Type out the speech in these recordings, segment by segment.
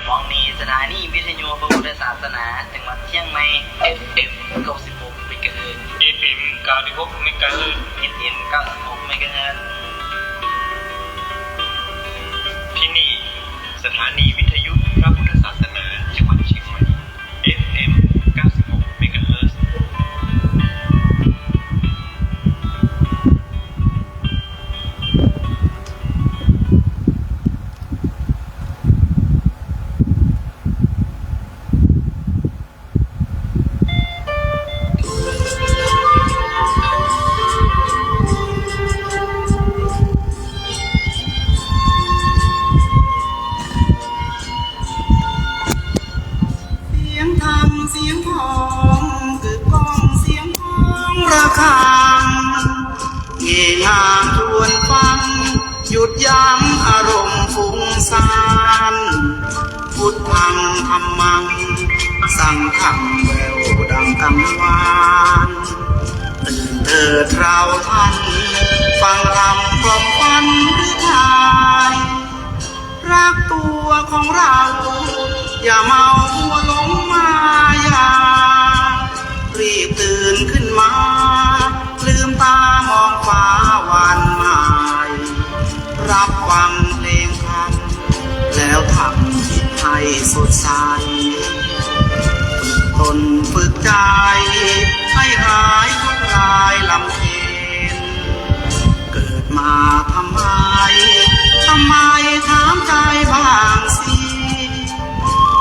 มองมีสถานีวิทยุพระพุทธศาสนาจังหวัดเชียงใหม่ FM 96 เมกะเฮิรตซ์ FM 96 เมกะเฮิรตซ์ FM 96 เมกะเฮิรตซ์ที่นี่สถานีวิทยุพระพุทธศาสนาจังหวัดเชียงใหม่ FM 96 เมกะเฮิรตซ์เสียงทองกึกก้องเสียงของระฆังเงงามชวนฟังหยุดยั้งอารมณ์ฟุ้งซ่านพุทธังธัมมังสั่งธรรมแววดังกังวานตื่นเถิดเราท่านฟังธรรมกล่อมควันหรือทายรักตัวของเราอย่าเมาหัวหลงมายารีบตื่นขึ้นมาลืมตามองฟ้าวันใหม่รับฟังเพลงธรรมแล้วทำจิตให้สดใสฝึกตนฝึกใจให้หายทุกข์กายลำเค็ญเกิดมาทำไมถามใจบ้างสิ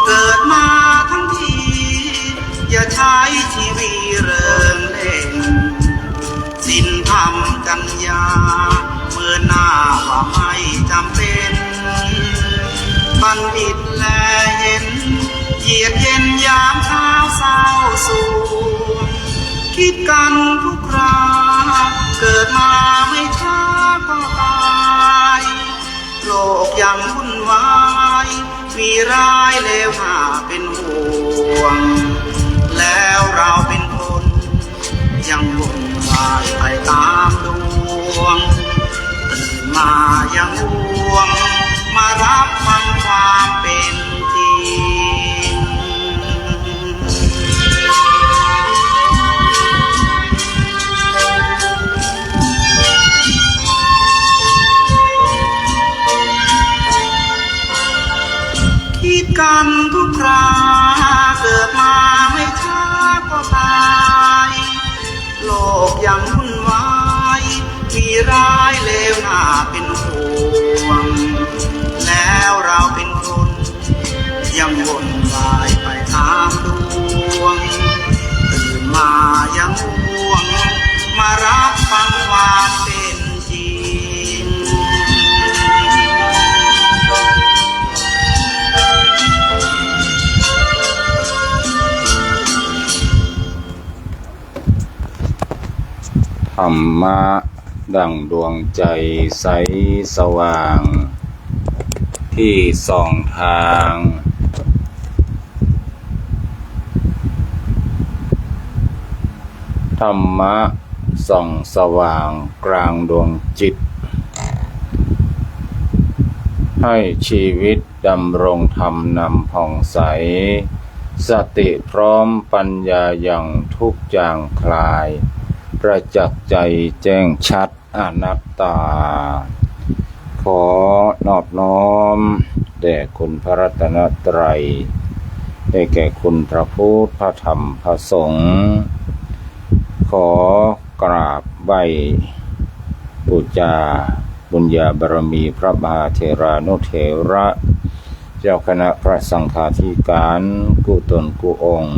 เกิดมาทั้งทีอย่าใช้ชีวิตเริงเล่นสิ้นธรรมจัญญาเมื่อหน้าว่าไม่จำเป็นบัณฑิตแลเห็นเยียดเย็นยามเช้าเศร้าสูงคิดกันทุกคราเกิดมาไม่ช้าก็ตายโลกยังวุ่นวายมีร้ายเลวหาเป็นห่วงแล้วเราเป็นคนยังวุ่นวายไปตามดวงตื่นมายังห่วงมารับฟังความเป็นจริงคิดกันทุกคราเกิดมาไม่ช้าก็ตายโลกยังวุ่นวายมีร้ายเลวหน้าเป็นห่วงแล้วเราเป็นคนยังวนวายไปตามดวงตื่นมายังห่วงมารับฟังความเป็นจริงธรรมะดั่งดวงใจใสสว่างที่ส่องทางธรรมะส่องสว่างกลางดวงจิตให้ชีวิตดำรงธรรมนำผ่องใสสติพร้อมปัญญาอย่างทุกอย่างคลายประจักษ์ใจแจ้งชัดอนัตตาขอนอบน้อมแด่คุณพระรัตนตรัยได้แก่คุณพระพุทธพระธรรมพระสงฆ์ขอกราบไหว้บูชาบุญญาบารมีพระมหาเถรานุเถระเจ้าคณะพระสังฆาธิการกู้ตนกู้องค์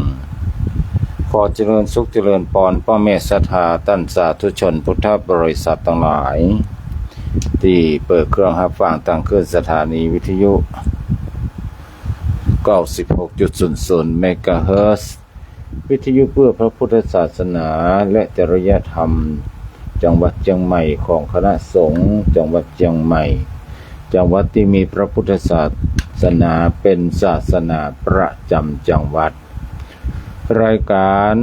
ขอเจริญสุขเจริญพรพ่อแม่ศรัทธาท่านสาธุชนพุทธบริษัททั้งหลายที่เปิดเครื่องรับฟังทางคลื่นสถานีวิทยุ 96.00 เมกะเฮิรตซ์วิทยุเพื่อพระพุทธศาสนาและจริยธรรมจังหวัดเชียงใหม่ของคณะสงฆ์จังหวัดเชียงใหม่จังหวัดที่มีพระพุทธศาสนาเป็นศาสนาประจำจังหวัดรายการ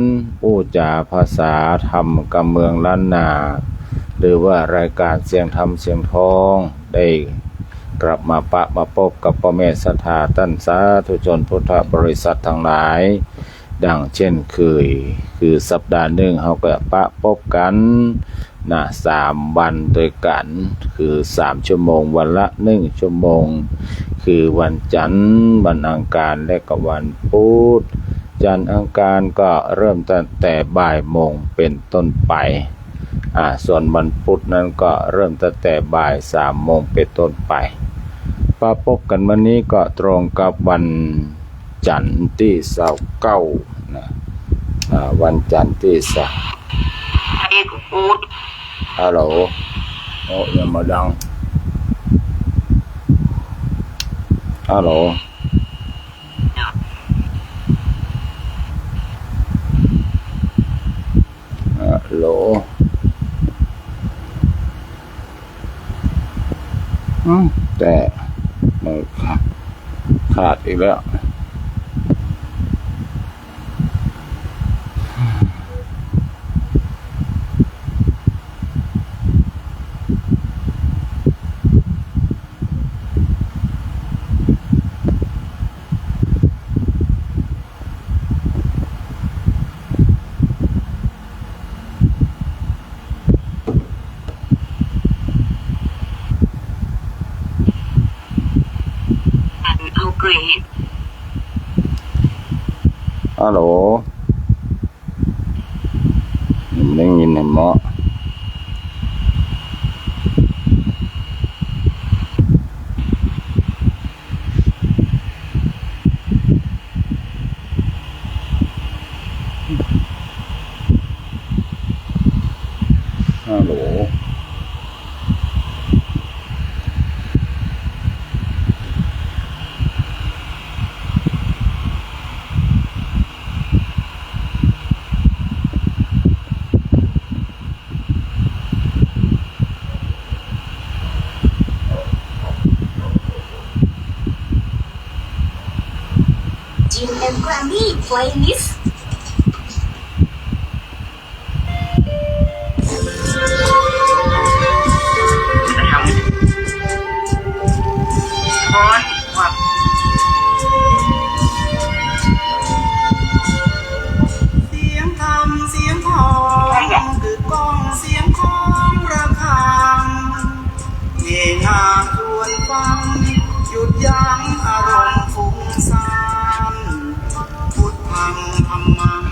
อู้จาภาษาธรรมกับเมืองล้านนาหรือว่ารายการเสียงธรรมเสียงทองได้ กลับมามาพบกับพ่อแม่ศรัทธาท่านสาธุชนพุทธบริษัททั้งหลายดังเช่นเคยคือสัปดาห์หนึ่งเขาก็พบกัน3 วันด้วยกันคือ3 ชั่วโมงวันละ1 ชั่วโมงคือวันจันทร์วันอังคารและก็วันพุธจันทร์อังคารก็เริ่มตั้งแต่บ่ายโมงเป็นต้นไปส่วนวันพุธนั้นก็เริ่มตั้งแต่บ่าย3 โมงเป็นต้นไปพบกันวันนี้ก็ตรงกับวันจันทร์ที่29นะวันจันทร์ที่ฮัลโหลโอ้ยังมาดังฮัลโหลฮัลโหลแต่มันขาดอีกแล้วฮัลโหลได้ยินไหมหมอฮัลโหลJim and Grammy playlist เสียงธรรมเสียงทองคือกองเสียงของระฆังเฮฮาชวนฟังหยุดยั้งอารมณ์ฟุ้งซ่านพุทธังธัมมัง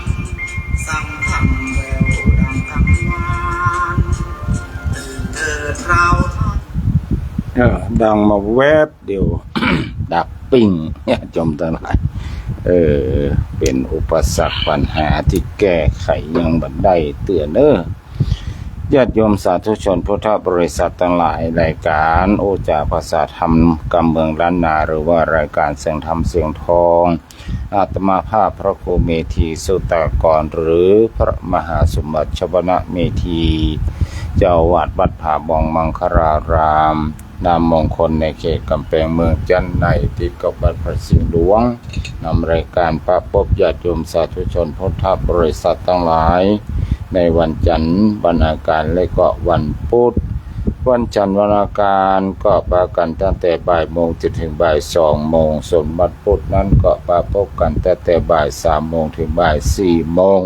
สังฆังแววดังกังวานเถิดเราดังมาแวบเดียว ดับปิ้งเนี่ยจมทั้งหลายเป็นอุปสรรคปัญหาที่แก้ไขยังบันไดเตือนญาติโยมสาธุชนพุทธบริษัททั้งหลายรายการโอจาภาษาธรรมกำเมืองล้านนาหรือว่ารายการเสียงธรรมเสียงทองอาตมาภาพพระครูเมธีสุตากรหรือพระมหาสมบัติชวนะเมธีเจ้าวาดวัดผาบองมังคารารามนามมงคลในเขตกำแพงเมืองจันทร์ในติดกับวัดพระสิงห์หลวงนำรายการพบญาติโยมสาธุชนพุทธบริษัททั้งหลายในวันจันทร์วันอังคารและก็วันพุธวันจันทร์วันอังคารก็ปากันตั้งแต่บ่ายโมงจนถึงบ่าย2 โมงส่วนวันพุธนั้นก็พบกันตั้งแต่บ่าย3 โมงถึงบ่าย4 โมง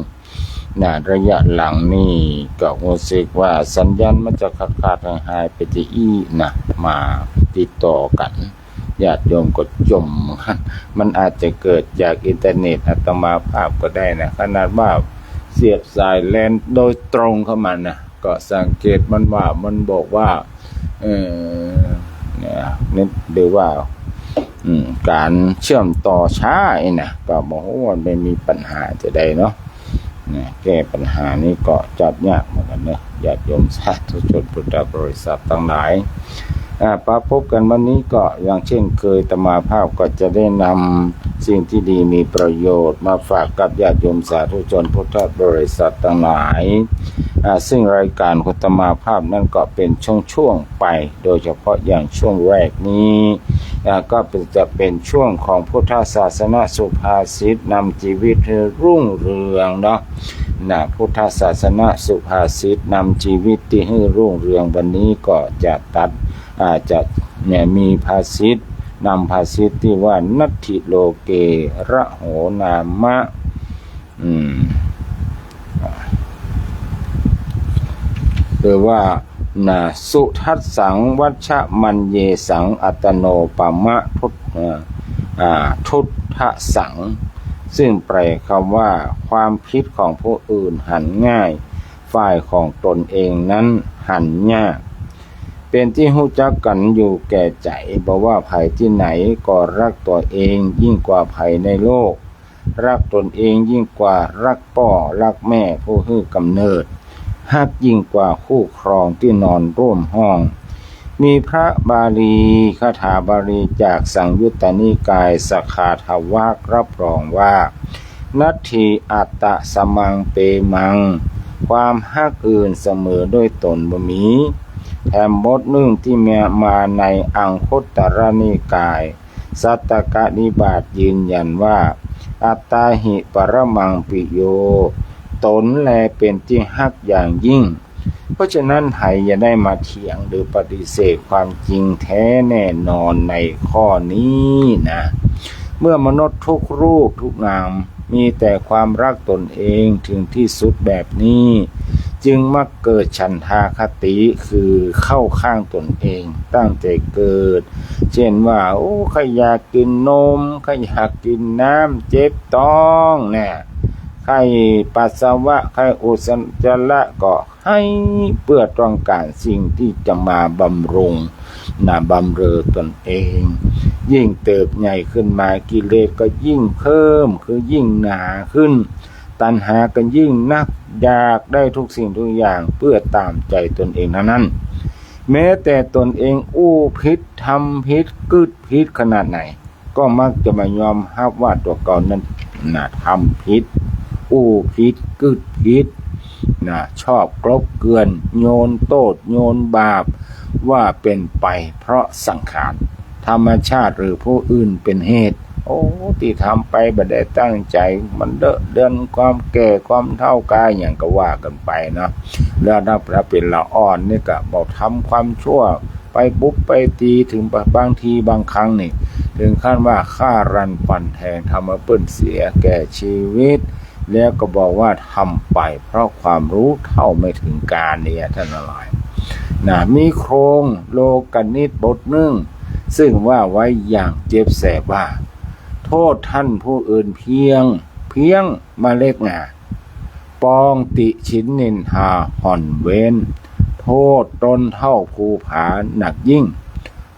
ระยะหลังนี่ก็รู้สึกว่าสัญญาณมันจะขาดหายไปที่มาติดต่อกันญาติโยมก็จมมันอาจจะเกิดจากอินเทอร์เน็ตอาตมาภาพก็ได้นะขนาดว่าเสียบสายแลนโดยตรงเข้ามานะก็สังเกตมันว่ามันบอกว่าเนี่ยนี่หรือว่าการเชื่อมต่อช้าก็บอกว่าไม่มีปัญหาจะได้เนาะแก้ปัญหานี้ก็จัดยากเหมือนกันนะญาติโยมสาธุชนพุทธบริษัททั้งหลายพบกันวันนี้ก็อย่างเช่นเคยอาตมาภาพก็จะได้นำสิ่งที่ดีมีประโยชน์มาฝากกับญาติโยมสาธุชนพุทธบริษัททั้งหลายซึ่งรายการของอาตมาภาพนั้นก็เป็นช่วงๆไปโดยเฉพาะอย่างช่วงแรกนี้ก็จะเป็นช่วงของพุทธศาสนาสุภาษิตนำชีวิตให้รุ่งเรืองเนาะพุทธศาสนาสุภาษิตนำชีวิตที่ให้รุ่งเรืองวันนี้ก็จะตัด อาจจะเนี่ยมีภาษิตนำภาษิตที่ว่านัตถิโลเกระโหนามะหรือว่าสุทัสสังวัชมัญเยสังอัตโนปมะทุตทะสังซึ่งแปลคำว่าความคิดของผู้อื่นหันง่ายฝ่ายของตนเองนั้นหันยากเป็นที่รู้จักกันอยู่แก่ใจบอกว่าภัยที่ไหนก็รักตัวเองยิ่งกว่าภัยในโลกรักตนเองยิ่งกว่ารักพ่อรักแม่ผู้ให้กำเนิดฮักยิ่งกว่าคู่ครองที่นอนร่วมห้องมีพระบาลีคาถาบาลีจากสังยุตตนิกายสขาทวากรับรองว่านัตถิอัตตะสมังเปมังความฮักอื่นเสมอด้วยตนบ่มีแถมบทหนึ่งที่มาในอังคุตตรนิกายสัตตกนิบาตยืนยันว่าอัตตาหิปรมังปิโยตนแลเป็นที่ฮักอย่างยิ่งเพราะฉะนั้นไผอย่าได้มาเถียงหรือปฏิเสธความจริงแท้แน่นอนในข้อนี้นะเมื่อมนุษย์ทุกรูปทุกนามมีแต่ความรักตนเองถึงที่สุดแบบนี้จึงมักเกิดฉันทาคติคือเข้าข้างตนเองตั้งแต่เกิดเช่นว่าโอ้ใครอยากกินนมใครอยากกินน้ำเจ็บท้องเนี่ยใครปัสสาวะใครอุจจาระก็ให้เพื่อต้องการสิ่งที่จะมาบำรุงบำเรอตนเองยิ่งเติบใหญ่ขึ้นมากิเลสก็ยิ่งเพิ่มคือยิ่งหนาขึ้นตัณหาก็ยิ่งนักอยากได้ทุกสิ่งทุกอย่างเพื่อตามใจตนเองนั้นแม้แต่ตนเองอู้ผิดทำผิดกึดผิดขนาดไหนก็มักจะมายอมรับว่าตัวเก่านั้นทำผิดอู้ผิดกึดผิดชอบกลบเกลื่อนโยนโทษโยนบาปว่าเป็นไปเพราะสังขารธรรมชาติหรือผู้อื่นเป็นเหตุโอ้ที่ทำไปบ่ได้ตั้งใจมันเดินความแก่ความเฒ่ากายอย่างก็ว่ากันไปนะแล้วนับพระเป็นละอ่อนนี่ก็บอกทำความชั่วไปปุ๊บไปตีถึงบางทีบางครั้งนี่ถึงขั้นว่าฆ่ารันฟันแทงทำให้เปิ้นเสียแก่ชีวิตแล้วก็บอกว่าทำไปเพราะความรู้เท่าไม่ถึงการเนี่ยท่านอะไรมีโครงโลกนิตบทหนึ่งซึ่งว่าไว้อย่างเจ็บแสบว่าโทษท่านผู้อื่นเพียงมาเล็กงาปองติฉินนินทาห่อนเว้นโทษตนเท่าภูผาหนักยิ่ง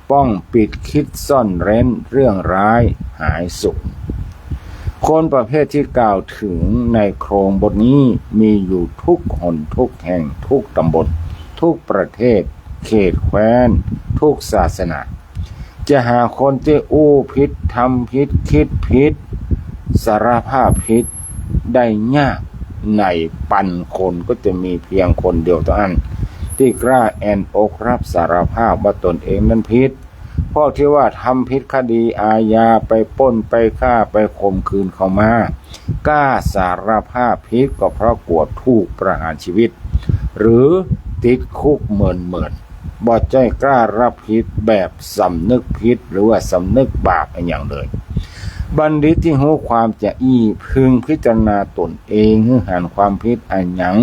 ป้องปิดคิดซ่อนเร้นเรื่องร้ายหายสุขคนประเภทที่กล่าวถึงในโครงบทนี้มีอยู่ทุกหนทุกแห่งทุกตำบลทุกประเทศเขตแคว้นทุกศาสนาจะหาคนที่อู้ผิดทำผิดคิดผิดสารภาพผิดได้ยากในปันคนก็จะมีเพียงคนเดียวเท่านั้นที่กล้าแอนอกรับสารภาพว่าตนเองนั้นผิดเพราะที่ว่าทำผิดคดีอาญาไปปล้นไปฆ่าไปข่มขืนเขามากล้าสารภาพผิดก็เพราะกลัวถูกประหารชีวิตหรือติดคุกเหมือนบ่ใจกล้ารับผิดแบบสำนึกผิดหรือว่าสำนึกบาปอย่างเลยบัณฑิตที่รู้ความจะพึงพิจารณาตนเองให้หันความผิดอันหยัง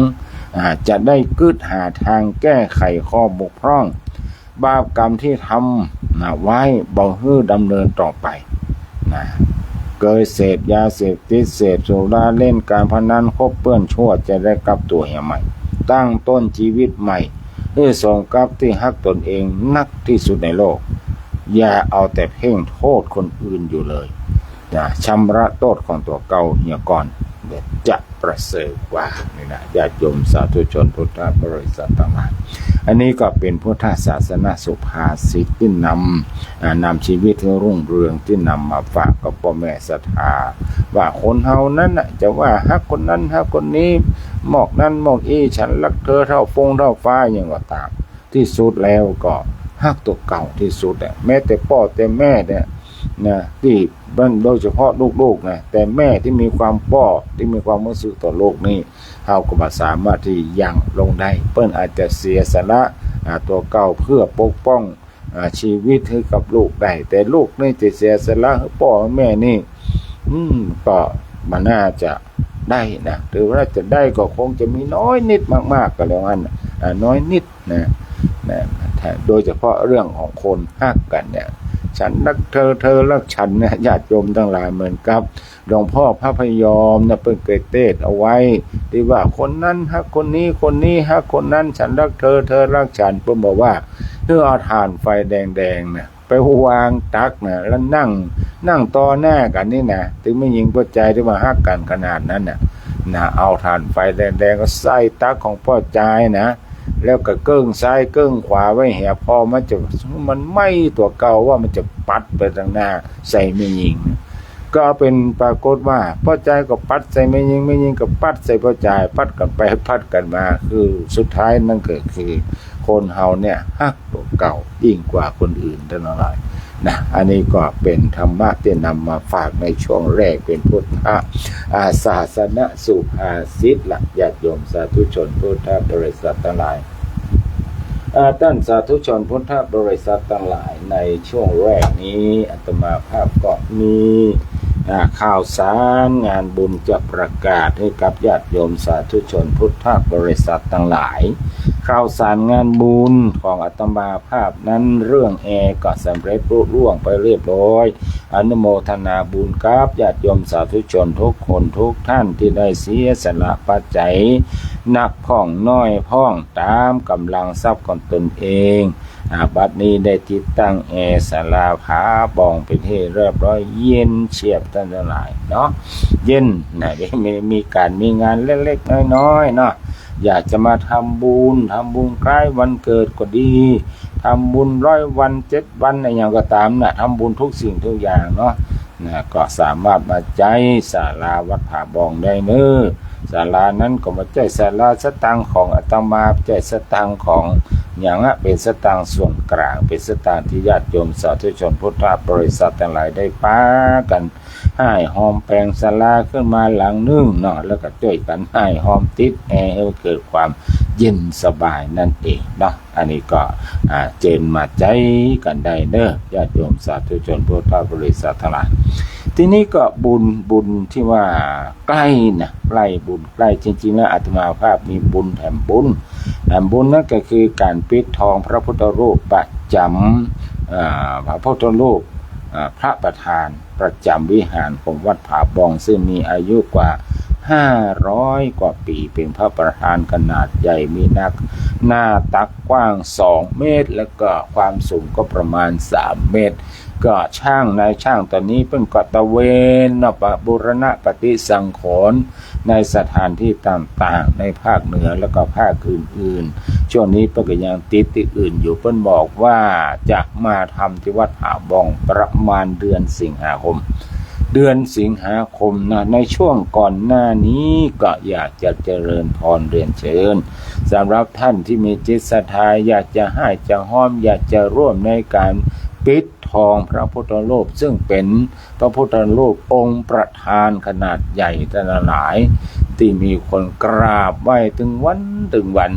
จะได้กึศหาทางแก้ไขข้อบกพร่องบาปกรรมที่ทำไว้บ่ให้ดำเนินต่อไปเกิดเสพยาเสพติดเสพสุราเล่นการพนันคบเปื้อนชั่วจะได้กลับตัวใหม่ตั้งต้นชีวิตใหม่เพื่อส่งกลับที่ฮักตนเองนักที่สุดในโลกอย่าเอาแต่เพ่งโทษคนอื่นอยู่เลยชำระโทษของตัวเก่าเหี่ยก่อนจะประเสริฐกว่านี่นะญาติโยมสาธุชนพุทธบริษัททั้งหลายอันนี้ก็เป็นพุทธศาสนาสุภาษิตที่นำชีวิตที่รุ่งเรืองที่นำมาฝากกับพ่อแม่ศรัทธาว่าคนเฮานั้นจะว่าฮักคนนั้นฮักคนนี้หมอกนั้นหมอกฉันรักเธอเท่าฟงเท่าฟ้าอย่างก็ตามที่สุดแล้วก็ฮักตัวเก่าที่สุดแม้แต่พ่อแต่แม่เนี่ยที่โดยเฉพาะลูกๆแต่แม่ที่มีความป้อที่มีความรู้สึกต่อโลกนี้เฮาก็บ่สามารถที่ยังลงได้เปิ้นอาจจะเสียสละตัวเก่าเพื่อปกป้อง ชีวิตให้กับลูกได้แต่ลูกนี่จะเสียสละให้พ่อแม่นี่ก็มันน่าจะได้นะหรือว่าจะได้ก็คงจะมีน้อยนิดมากๆก็แล้วกันน้อยนิดนะโดยเฉพาะเรื่องของคนฮักกันเนี่ยฉันรักเธอเธอรักฉันเนี่ยญาติโยมทั้งหลายเหมือนกับหลวงพ่อพระพยอมนะเพิ่งเคยเทศเอาไว้ที่ว่าคนนั้นฮักคนนี้คนนี้ฮักคนนั้นฉันรักเธอเธอรักฉันเพิ่นบอกว่าเพื่อเอาถ่านไฟแดงๆนะไปวางตักนะแล้วนั่งต่อหน้ากันนี่นะถึงไม่ยิงพอใจที่ว่าฮักกันขนาดนั้นนะเอาถ่านไฟแดงๆก็ใส่ตักของพ่อใจนะแล้วก็เกิ้งซ้ายเกิ้งขวาไว้แหบพอมันไม่ตัวเก่าว่ามันจะปัดไปทางหน้าใส่ไม่ยิงก็เป็นปรากฏว่าพ่อใจก็ปัดใส่ไม่ยิงก็ปัดใส่พ่อใจปัดกันไปปัดกันมาคือสุดท้ายนั่นก็คือคนเฮาเนี่ยฮักตัวเก่ายิ่งกว่าคนอื่นเท่านั้นเลยนะอันนี้ก็เป็นธรรมะที่นำมาฝากในช่วงแรกเป็นพุทธศาสนสุภาษิตละญาติโยมสาธุชนพุทธบริษัททั้งหลายท่านสาธุชนพุทธบริษัททั้งหลายในช่วงแรกนี้อาตมาภาพก็มีข่าวสารงานบุญจะประกาศให้กับญาติโยมสาธุชนพุทธบริษัททั้งหลายข่าวสารงานบุญของอาตมาภาพนั้นเรื่องก็สำเร็จรุ่ร่วงไปเรียบร้อยอนุโมทนาบุญกับญาติโยมสาธุชนทุกคนทุกท่านที่ได้เสียสละปัจจัยหนักพ่องน้อยพ่องตามกำลังทรัพย์ของตนเองบัดนี้ได้ติดตั้งศาลาผาบองเป็นที่เรียบร้อยเย็นเฉียบท่านทั้งหลายเนาะเย็นนะมีการมีงานเล็กๆน้อยๆเนาะอยากจะมาทำบุญใกล้วันเกิดก็ดีทำบุญ100 วัน7 วันอะไรอย่างก็ตามนะทำบุญทุกสิ่งทุกอย่างเนาะก็สามารถมาใจศาลาวัดผาบองได้เนอะศาลานั้นก็มาใจศาลาสตังของอาตมาใจสตังของอย่างเป็นสตางค์ส่วนกลางเป็นสตางค์ที่ญาติโยมสาธุชนพุทธบริษัททั้งหลายได้ป้ากันให้หอมแปลงศาลาขึ้นมาหลังนึงเนาะแล้วก็ช่วยกันให้หอมติดให้เกิดความเย็นสบายนั่นเองเนาะอันนี้ก็เจนมาใจกันได้เนอะญาติโยมสาธุชนพุทธบริษัททั้งหลายทีนี้ก็บุญที่ว่าใกล้นะใกล้บุญใกล้จริงๆแล้วอาตมาภาพมีบุญแถมบุญนั่นก็คือการปิดทองพระพุทธรูปประจำพระพุทธรูปพระประธานประจำวิหารของวัดผาบองซึ่งมีอายุกว่า500 กว่าปีเป็นพระประธานขนาดใหญ่มีหน้าตักกว้าง2 เมตรแล้วก็ความสูงก็ประมาณ3 เมตรก็นายช่างตอนนี้เพิ่งก็ตะเวนบูรณะปฏิสังขรณ์ในสถานที่ต่างๆในภาคเหนือแล้วก็ภาคอื่นๆช่วงนี้เพิ่งก็ยังติดที่อื่นอยู่เพิ่นบอกว่าจะมาทำที่วัดผาบองประมาณเดือนสิงหาคมนะในช่วงก่อนหน้านี้ก็อยากจะเจริญพรเรียนเชิญสำหรับท่านที่มีจิตศรัทธาอยากจะให้จะห้อมอยากจะร่วมในการปิดทองพระพุทธรูปซึ่งเป็นพระพุทธรูปองค์ประธานขนาดใหญ่ทั้งหลายที่มีคนกราบไหว้ถึงวัน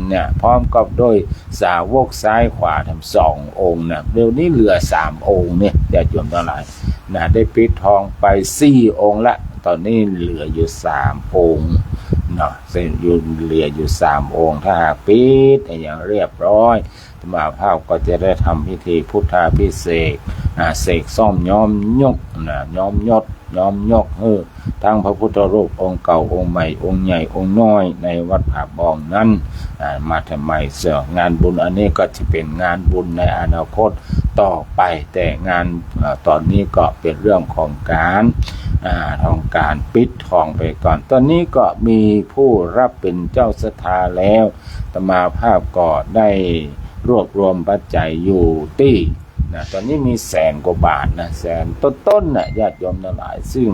เนี่ยพร้อมกับโดยสาวกซ้ายขวาทั้ง2 องค์นะเดี๋ยวนี้เหลือ3 องค์เนี่ยญาติโยมทั้งหลายได้ปิดทองไป4 องค์ละตอนนี้เหลืออยู่3 องค์เนาะเหลืออยู่3 องค์ถ้าหากปิดอย่างเรียบร้อยอาตมาภาพก็จะได้ทำพิธีพุทธาภิเษกเสกซ่อมย้อมยกทั้งพระพุทธรูปองค์เก่าองค์ใหม่องค์ใหญ่องค์น้อยในวัดผาบองนั้นมาทำไมงานบุญอันนี้ก็จะเป็นงานบุญในอนาคตต่อไปแต่งานตอนนี้ก็เป็นเรื่องของการปิดทองไปก่อนตอนนี้ก็มีผู้รับเป็นเจ้าศรัทธาแล้วอาตมาภาพก็ได้รวบรวมปัจจัยอยู่ที่ตอนนี้มี100,000 กว่าบาทแสนต้นญาติโยมทั้งหลายซึ่ง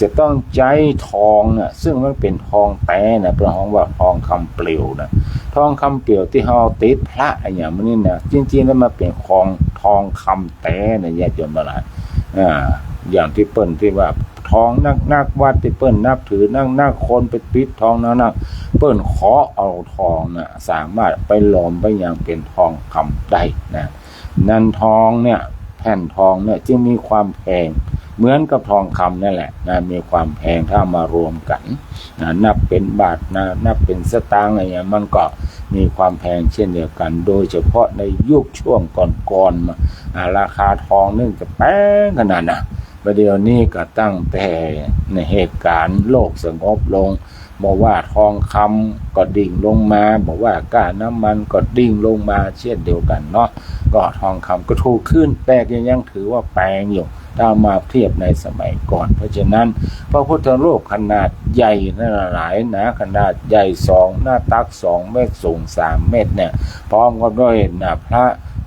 จะต้องใช้ทองซึ่งมันเป็นทองแท้เป็นทองว่าทองคำเปลวทองคำเปลวที่เฮาติดพระอย่างนี้จริงๆแล้วมันเป็นทองคำแท้ญาติโยมทั้งหลายอย่างที่เปิ้นที่ว่าทองนักวัดที่เปิ้นนับถือนักคนไปปิดทองนักเปิ้นขอเอาทองสามารถไปหลอมไปอย่างเป็นทองคำได้ นันทองเนี่ยแผ่นทองเนี่ยจึงมีความแพงเหมือนกับทองคำนั่นแหละนะมีความแพงถ้ามารวมกันนะนับเป็นบาทนะนับเป็นสตางค์อะไรอย่างมันก็มีความแพงเช่นเดียวกันโดยเฉพาะในยุคช่วงก่อนๆมาราคาทองนึ่งจะแพงขนาดนะประเดี๋ยวนี้ก็ตั้งแต่ในเหตุการณ์โลกสงบลงบอกว่าทองคำก็ดิ่งลงมาบอกว่าก๊าซน้ำมันก็ดิ่งลงมาเช่นเดียวกันเนาะก็ทองคำก็ถูกขึ้นแต่ยังถือว่าแพงอยู่ถ้ามาเทียบในสมัยก่อนเพราะฉะนั้นพระพุทธรูปขนาดใหญ่นั่นหลายนะขนาดใหญ่2หน้าตัก2เมตรสูง3เมตรเนี่ยพร้อมกันด้วยนะพระ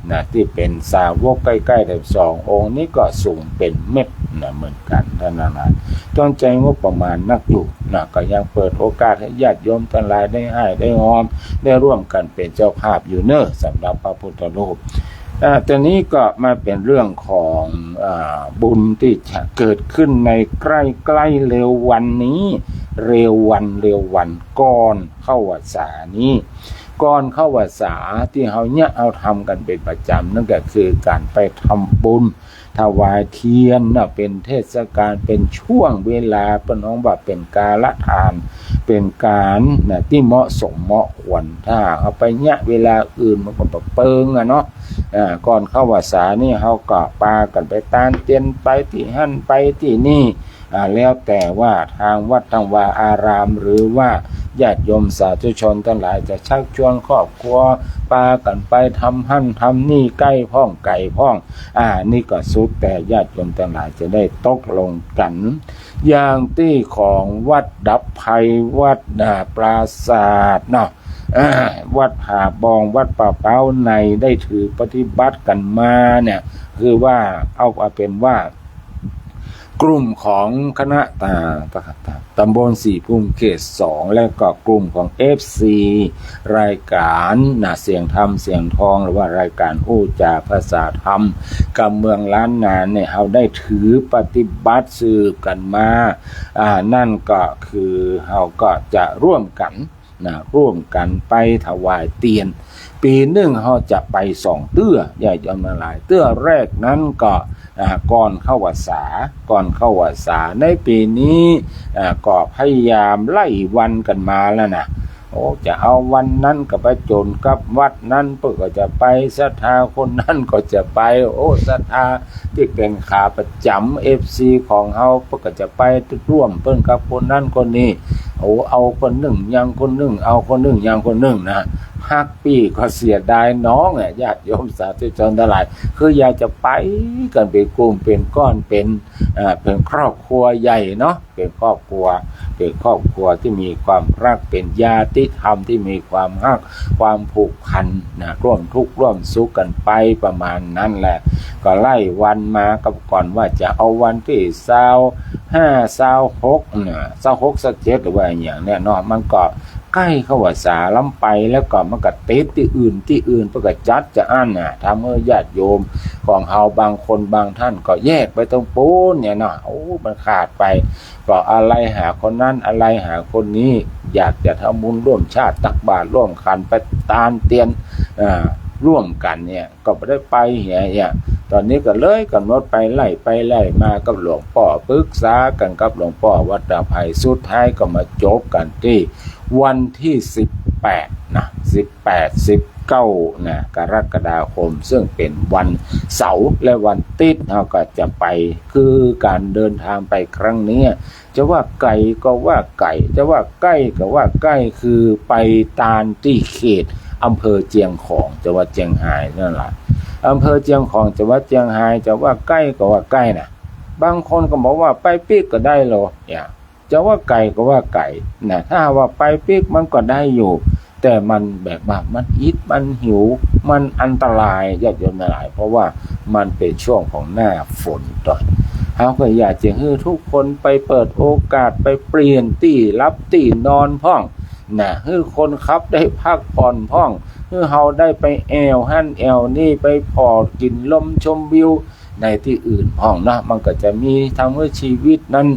นะที่เป็นสาวกใกล้ๆแต่2องค์นี้ก็สูงเป็นเม็ดนะเหมือนกันท่านนั้นต้นใจงบประมาณนักอยู่นะก็ยังเปิดโอกาสให้ญาติโยมทั้งหลายได้ให้ได้หอมได้ร่วมกันเป็นเจ้าภาพอยู่เนอะสำหรับพระพุทธรูปแต่นี้ก็มาเป็นเรื่องของบุญที่จะเกิดขึ้นในใกล้ๆเร็ววันนี้เร็ววันก่อนเข้าพรรษานี้ก่อนเข้าพรรษาที่เอาทำกันเป็นประจำนั่นก็คือการไปทำบุญถวายเทียนนะเป็นเทศกาลเป็นช่วงเวลาเป็นน้องว่าเป็นกาลทานเป็นการนะที่เหมาะสมเหมาะควรถ้าเอาไปเวลาอื่นมันก็เปิงเนาะก่อนเข้าพรรษานี่เขาก็ปากันไปตานเตียนไปที่หั่นไปที่นี่แล้วแต่ว่าทางวัดทางวาอารามหรือว่าญาติโยมสาธุชนทั้งหลายจะชักชวนครอบครัวปากันไปทำหั่นทำนี่ใกล้พ้องไก่พ้องนี่ก็สุดแต่ญาติโยมทั้งหลายจะได้ตกลงกันอย่างที่ของวัดดับภัยวัดปราศาสตร์เนาะวัดผาบองวัดป่าเป้าในได้ถือปฏิบัติกันมาเนี่ยคือว่าเอาเป็นว่ากลุ่มของคณะตำบล4ภูมิเขต2และก็กลุ่มของ FC รายการเสียงธรรมเสียงทองหรือว่ารายการอู้จาภาษาธรรมกับเมืองล้านนาเนี่ยเขาได้ถือปฏิบัติสืบกันมานั่นก็คือเขาก็จะร่วมกันไปถวายเตียนปีหนึ่งเขาจะไป2เตื้อใหญ่จำนวนหลายเตื้อแรกนั้นก็ก่อนเข้าพรรษาในปีนี้ก็พยายามไล่วันกันมาแล้วนะจะเอาวันนั้นก็ไปโจนกับวัดนั้นเพื่อก็จะไปศรัทธาคนนั้นก็จะไปศรัทธาที่เป็นขาประจำ FC ของเฮาเพื่อก็จะไปร่วมเพิ่นกับคนนั้นคนนี้เอาคนหนึ่งยังคนหนึ่งเอาคนหนึ่งยังคนหนึ่งนะฮักปีก็เสียดายน้องญาติโยมสาธุชนทั้งหลายคืออยากจะไปกันเป็นกลุ่มเป็นก้อนเป็นครอบครัวใหญ่เนาะเป็นครอบครัวที่มีความรักเป็นญาติธรรมที่มีความรักความผูกพันร่วมทุกข์ร่วมสุขกันไปประมาณนั้นแหละก็ไล่วันมากับก่อนว่าจะเอาวันที่25 26เนี่ย26 27หรือว่าอย่างเนี้ยเนาะมันก็ใกล้เข้าพรรษาล้ำไปแล้วก็มันก็ติดที่อื่นเพื่อจัดจะอั้นทำให้ญาติโยมของเฮาบางคนบางท่านก็แยกไปตรงปูนเนี่ยเนาะมันขาดไปก็อะไรหาคนนั้นอะไรหาคนนี้อยากจะทำบุญร่วมชาติตักบาตรร่วมขันไปตานเตียนร่วมกันเนี่ยก็ไม่ได้ไปเนี่ยตอนนี้ก็เลยกำหนดไปไล่มากับหลวงพ่อปรึกษากันกับหลวงพ่อวัดตาไผ่สุดท้ายก็มาจบกันที่วันที่18 กรกฎาคมซึ่งเป็นวันเสาร์และวันติดเราก็จะไปคือการเดินทางไปครั้งนี้จะว่าไกลก็ว่าไกลจะว่าใกล้ก็ว่าใกล้คือไปตานที่เขตอำเภอเจียงของจังหวัดเจียงไฮ้นั่นแหละอำเภอเจียงของจังหวัดเจียงไฮ้จะว่าใกล้ก็ว่าใกล้นะบางคนก็บอกว่าไปปีกก็ได้หรอจะว่าไกลก็ว่าไกลนะถ้าว่าไปปีกมันก็ได้อยู่แต่มันแบบว่ามันอิดมันหิวมันอันตรายญาติโยมหลายเพราะว่ามันเป็นช่วงของหน้าฝนต่อยเขาก็อยากจะให้ทุกคนไปเปิดโอกาสไปเปลี่ยนที่รับที่นอนพ่องให้คนขับได้พักผ่อนพ่องให้เฮาได้ไปแอวหั่นแอวนี่ไปพอกินลมชมวิว ในที่อื่นห้องนะมันก็จะมีทำให้ชีวิตนั้น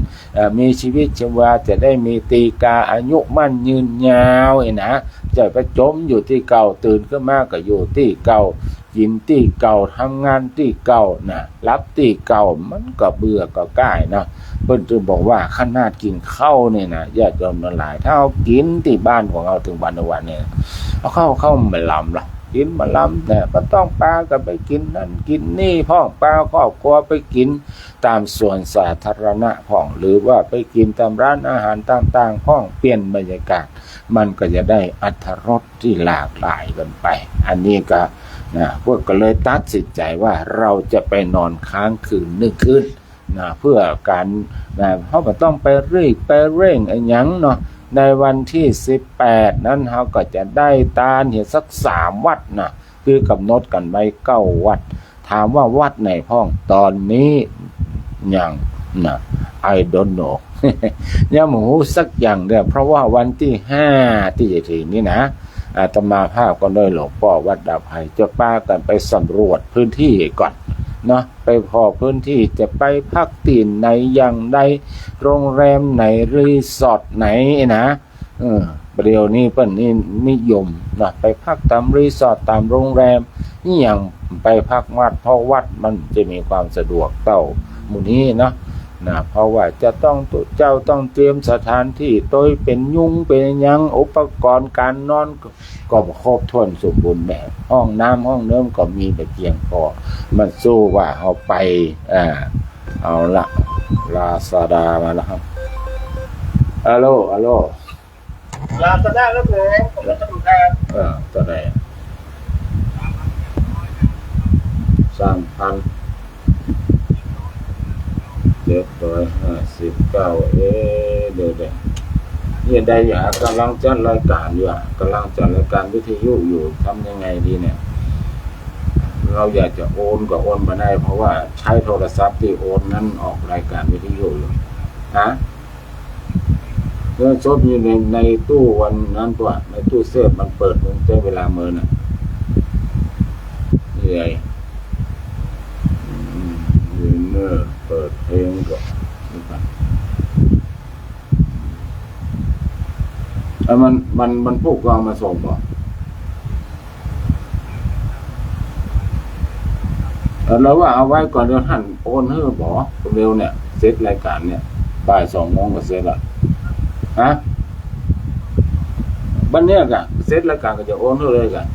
มีชีวิตชีวาจะได้มีตีกาอายุมั่นยืนยาวนะจะไปจมอยู่ที่เก่าตื่นขึ้นมาก็อยู่ที่เก่ากินที่เก่าทำงานที่เก่านะรับที่เก่ามันก็เบื่อก็ก่ายนะเพิ่นจึงบอกว่าขนาดกินข้าวเนี่ยนะญาติโยมหลายถ้าเอากินที่บ้านของเราถึงวันเนี่ยเอาเข้าไม่ลำหรอกกินมาลำแต่ก็ต้องปลาก็ไปกินนั่นกินนี่พ่องปลาครอบครัวไปกินตามส่วนสาธารณะพ่องหรือว่าไปกินตามร้านอาหารต่างๆพ่องเปลี่ยนบรรยากาศมันก็จะได้อรรถรสที่หลากหลายกันไปอันนี้ก็นะพวกก็เลยตัดสินใจว่าเราจะไปนอนค้างคืน1 คืนนะเพื่อการนะเขาก็ต้องไปเร่งไอ้หยังเนาะในวันที่18นั้นเขาก็จะได้ตาลเห็นสัก3 วัดนะคือกำหนดกันไว้9 วัดถามว่าวัดไหนพ้องตอนนี้ยังนะ I don't know ยังไม่รู้สักอย่างเดียวเพราะว่าวันที่5ที่จะถึงนี้นะอาตมาภาพก็ได้หลวงพ่อวัดดาบไผ่จะป้ากันไปสำรวจพื้นที่ก่อนเนาะไปพอพื้นที่จะไปพักที่ไหนอย่างใดโรงแรมไหนรีสอร์ทไหนนะเดี๋ยวนี้เปิ้นนี่นิยมนะไปพักตามรีสอร์ทตามโรงแรมนี่อย่างไปพักวัดเพราะวัดมันจะมีความสะดวกเต้าหมู่นี้เนาะนะเพราะว่าจะต้องเจ้าต้องเตรียมสถานที่โดยเป็นยุงเป็นยังอุปกรณ์การนอนก็ครบถ้วนสมบูรณ์แบบห้องน้ำห้องเนื้อก็มีแต่เพียงพอมันสู้ว่าเอาไปเอาละลาซาดามาแล้วครับฮัลโหลลาซาด้าครับผมจะดูครับตัวไหน3,759เดี๋ยวนี่ได้อยู่กำลังจัดรายการอยู่กำลังจัดรายการวิทยุอยู่ทำยังไงดีเนี่ยเราอยากจะโอนก็โอนมาได้เพราะว่าใช้โทรศัพท์ที่โอนนั้นออกรายการวิทยุอยู่เรื่องชอบอยู่ในตู้วันนั้นตัวในตู้เซฟมันเปิดมันใช้เวลาเมินนี่ไงเมื่อเปิดเพลงก็มันพวกกองมาส่งบ่แล้วว่าเอาไว้ก่อนเดี๋ยวท่านโอนเฮ้อบ่เร็วเนี่ยเสร็จรายการเนี่ยบ่าย2 โมงก็เสร็จละบันเนี้ยกะเสร็จรายการก็จะโอนเฮ้อเลยกัน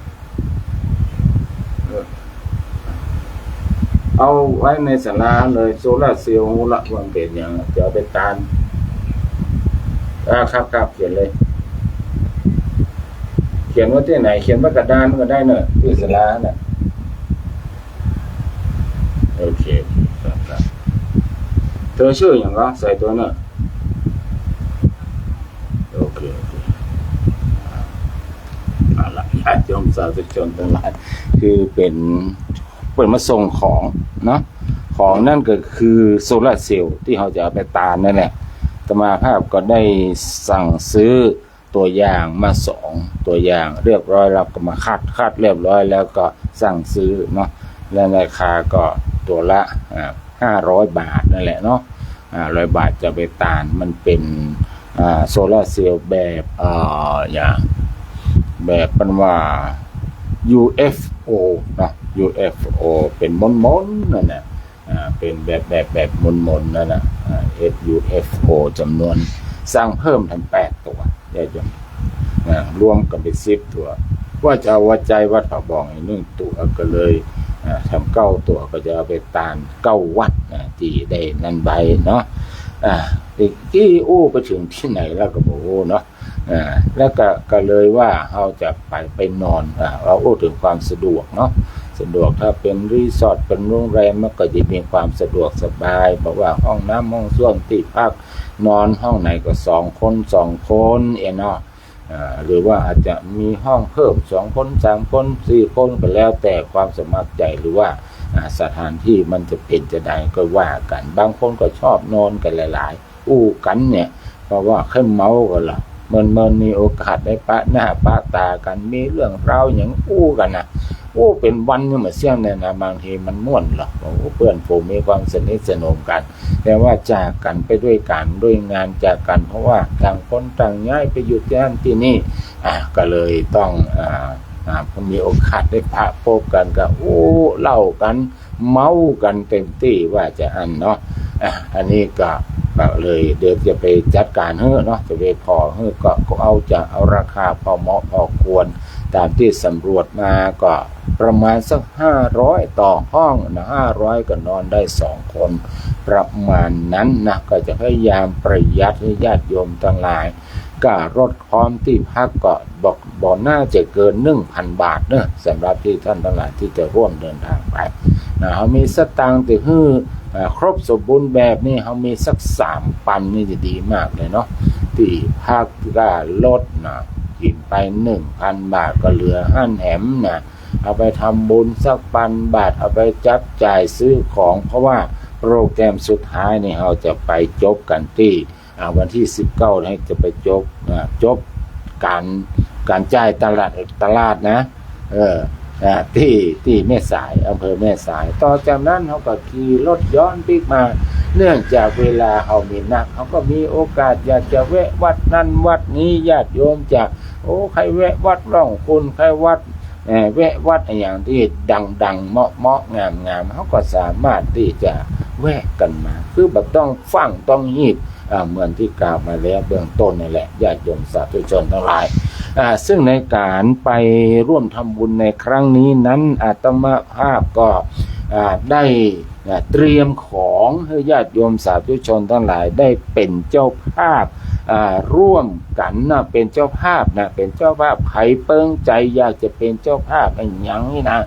เอาไว้ในศาลาเลยโซล่าเซลล์ละวันเป็นอย่างจะเอาไปตานครับเขียนเลยเขียนว่าที่ไหนเขียนว่ากระดานก็ได้เนอะที่ศาลาน่ะโอเคครับเธอชื่ออย่างไรใส่ตัวเนอะโอเคเอาละญาติโยมสาธุชนทั้งหลายคือเป็นมาส่งของเนาะของนั่นก็คือโซลาร์เซลล์ที่เขาจะเอาไปตานนั่นแหละอาตมาภาพก็ได้สั่งซื้อตัวอย่างมา2 ตัวอย่างเรียบร้อยแล้วก็มาคัดเรียบร้อยแล้วก็สั่งซื้อเนาะและราคาก็ตัวละ500 บาทนั่นแหละเนาะ500 บาทจะไปตานมันเป็นโซลาร์เซลล์แบบอย่างแบบเป็นว่า UFO เนาะUFO เป็นมนนั่นน่ะเป็นแบบมนนั่นน่ะUFO จำนวนสร้างเพิ่มทั้ง8 ตัวได้จนรวมกันเป็น10 ตัวว่าจะเอาวัดใจวัดผาบ่องอีก1 ตัวก็เลยทำ9 ตัวก็จะเอาไปตาน9 วัดที่ได้นั่นใบเนาะที่ไปถึงที่ไหนแล้วก็บอกเนาะแล้วก็เลยว่าเราจะไปนอนเราถึงความสะดวกเนาะสะดวกถ้าเป็นรีสอร์ทเป็นโรงแรมมันก็จะมีความสะดวกสบายเพราะว่าห้องน้ำห้องส้วมที่พักนอนห้องไหนก็2 คนเนาะหรือว่าอาจจะมีห้องเพิ่ม2 คน3 คน4 คนก็แล้วแต่ความสมัครใจหรือว่าสถานที่มันจะเป็นจะใดก็ว่ากันบางคนก็ชอบนอนกันหลายๆกันเนี่ยเพราะว่าเคยเมากันล่ะ มันมีโอกาสได้ปะหน้าปะตากันมีเรื่องราวอย่างอู้กันนะเป็นวันนี่มาเสี่ยงเนี่ยนะบางทีมันม่วนหรอกเพื่อนฝูงมีความสนิทสนมกันแต่ว่าจากกันไปด้วยกันด้วยงานจากกันเพราะว่าต่างคนต่างย้ายไปอยู่ที่นั่นที่นี่ก็เลยต้องมีโอกาสได้พบกันก็เล่ากันเมากันเต็มที่ว่าจะอันเนาะอันนี้ก็เลยเดี๋ยวจะไปจัดการเนาะจะไปพอก็เอาราคาพอเหมาะพอควรตามที่สำรวจมาก็ประมาณสัก500ต่อห้องนะ500ก็นอนได้2คนประมาณนั้นนะก็จะพยายามประหยัดให้ญาติโยมทั้งหลายก็รถพร้อมที่พักก็บอกน่าจะเกิน 1,000 บาทเนอะสำหรับที่ท่านทั้งหลายที่จะร่วมเดินทางไปนะเขามีสตางค์ที่ครบสมบูรณ์แบบนี้เขามีสัก3 ปันนี่จะดีมากเลยเนาะที่พักก็ลดนะกินไป 1,000 บาทก็เหลือ5 แหมนะเอาไปทำบุญสัก1,000 บาทเอาไปจับจ่ายซื้อของเพราะว่าโปรแกรมสุดท้ายนี่เราจะไปจบกันที่วันที่19ให้จะไปจบการจ่ายตลาดนะที่แม่สายอำเภอแม่สายต่อจากนั้นเขาก็ขี่รถย้อนปีกมาเนื่องจากเวลาเขามีนักเขาก็มีโอกาสอยากจะแวะวัดนั้นวัดนี้ญาติโยมจากใครแวะวัดร่องคุณใครวัดแวะวัดอย่างที่ดังๆเหมาะงามเขาก็สามารถที่จะแวะกันมาคือแบบต้องฟังต้องหีบเหมือนที่กล่าวมาแล้วเบื้องต้นนี่แหละญาติโยมสาธุชนทั้งหลายซึ่งในการไปร่วมทำบุญในครั้งนี้นั้นอาตมาภาพก็ได้เตรียมของให้ญาติโยมสาธุชนทั้งหลายได้เป็นเจ้าภาพร่วมกันนะเป็นเจ้าภาพนะเป็นเจ้าภาพใครเปิ้งใจอยากจะเป็นเจ้าภาพอย่างนี้นะ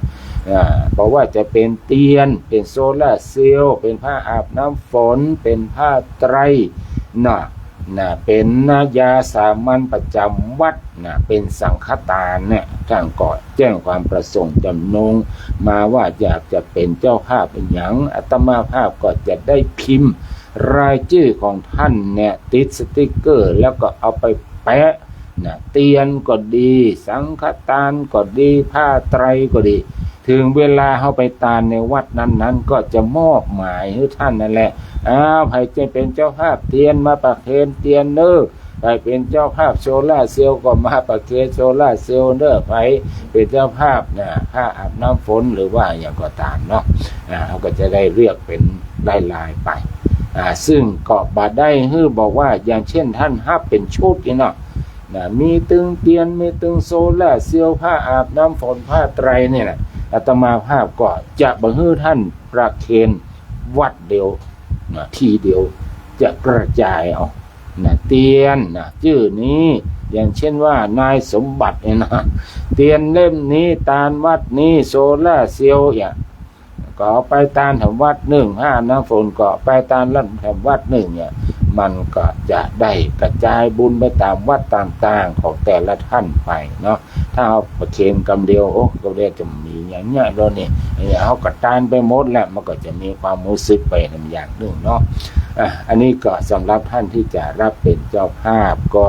เพราะว่าจะเป็นเตียนเป็นโซล่าเซลล์เป็นผ้าอาบน้ำฝนเป็นผ้าไตรเป็นยาสามัญประจำวัดเป็นสังฆทานเนี่ยท่านก็แจ้งความประสงค์จำนงมาว่าอยากจะเป็นเจ้าภาพเป็นอย่างอาตมาภาพก็จะได้พิมพ์รายชื่อของท่านเนี่ยติดสติ๊กเกอร์แล้วก็เอาไปแปะเตียนก็ดีสังฆทานก็ดีผ้าไตรก็ดีถึงเวลาเข้าไปตานในวัดนั้นก็จะมอบหมายให้ท่านนั่นแหละใครจะเป็นเจ้าภาพเตียนมาประเคนเตียนเนอใครเป็นเจ้าภาพโซล่าเซลล์ก็มาประเคนโซล่าเซลล์เนอใครเป็นเจ้าภาพผ้าอาบน้ำฝนหรือว่าอย่างก็ตามเนาะเขาก็จะได้เรียกเป็นลายไปซึ่งก็บาได้บอกว่าอย่างเช่นท่านฮับเป็นชุดนี่เนาะมีตึงเตียนมีตึงโซล่าเซลล์ผ้าอาบน้ำฝนผ้าไตรเนี่ยนะอาตมาภาพก็จะบังให้ท่านประเคนวัดเดียวทีเดียวจะกระจายเอาเตียนชื่อนี้อย่างเช่นว่านายสมบัติเนี่ยนะเตียนเล่มนี้ตาลวัดนี้โซล่าเซลล์อย่างก็ไปตาลแถววัด1 น้ำฝนก็ไปตาลลั่นแถววัด1เนี่ยมันก็จะได้กระจายบุญไปตามวัดต่างๆของแต่ละท่านไปเนาะถ้าเอาประเคนกำเดียวก็ได้จะมีอย่างเงี้ยแล้วนี่เอากระจายไปหมดแล้วมันก็จะมีความรู้สึกไปอย่างหนึ่งเนาะอันนี้ก็สำหรับท่านที่จะรับเป็นเจ้าภาพก็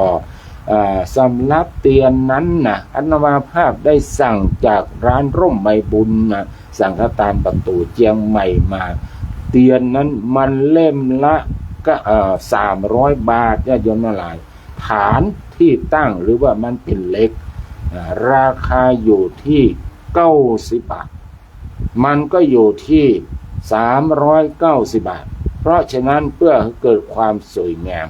สำหรับเตียนนั้นอาตมาภาพได้สั่งจากร้านร่มใบบุญสังฆทานประตูเจียงใหม่มาเตียนนั้นมันเล่มละก็300 บาทญาติโยมทั้งหลายฐานที่ตั้งหรือว่ามันเป็นเล็กราคาอยู่ที่90 บาทมันก็อยู่ที่390 บาทเพราะฉะนั้นเพื่อเกิดความสวยงาม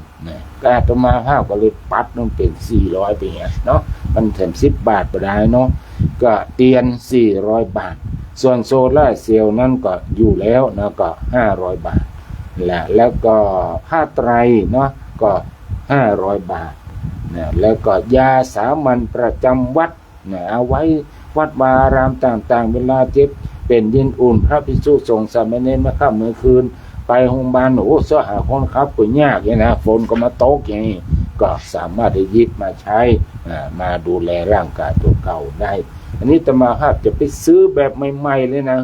อาตมาภาพก็เลยปัดมันเป็น400ไปเนาะมันแถม10 บาทก็ได้เนาะก็เตียน400 บาทส่วนโซล่าเซลล์นั้นก็อยู่แล้วนะก็500 บาทแล้วก็ผ้าไตรเนาะก็500 บาทแล้วก็ยาสามัญประจำวัดเอาไว้วัดวาอารามต่างๆเวลาเจ็บเป็นเย็นอุ่นพระภิกษุสงฆ์สามเณรมาค่ำเมื่อคืนไปโรงพยาบาลเสาหาคนครับก็ยากอย่างนะฝนก็มาตกอย่างนี้ก็สามารถได้หยิบมาใช้มาดูแลร่างกายตัวเก่าได้อันนี้อาตมาภาพจะไปซื้อแบบใหม่ๆเลยนะ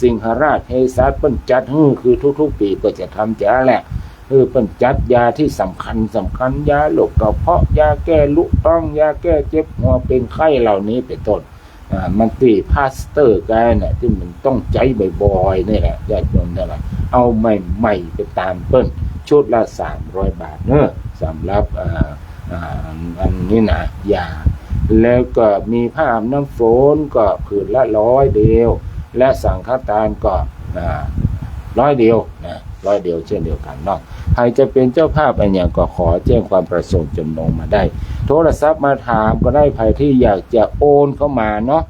สิงหราชเทศาสตร์ปั้นจัดคือทุกๆปีก็จะทำจ้าแหละ เป็นจัดยาที่สำคัญยาโรคกระเพาะยาแก้ลุต้องยาแก้เจ็บหัวเป็นไข้เหล่านี้เป็นต้นมันตีพาสเตอร์กันเนี่ยที่มันต้องใจบ่อยๆนี่แหละญาติโยมนี่แหละเอาใหม่ๆไปตามเปิ้นชุดละ300 บาทเนอะสำหรับอันนี้นะยาแล้วก็มีผ้าอาบน้ำฝนก็ผืนละ100 เดียวและสังฆทานก็100 เดียวนะ100 เดียวเช่นเดียวกันเนาะใครจะเป็นเจ้าภาพอะไรอย่างก็ขอแจ้งความประสงค์จำนงมาได้โทรศัพท์มาถามก็ได้ใครที่อยากจะโอนเข้ามาเนาะ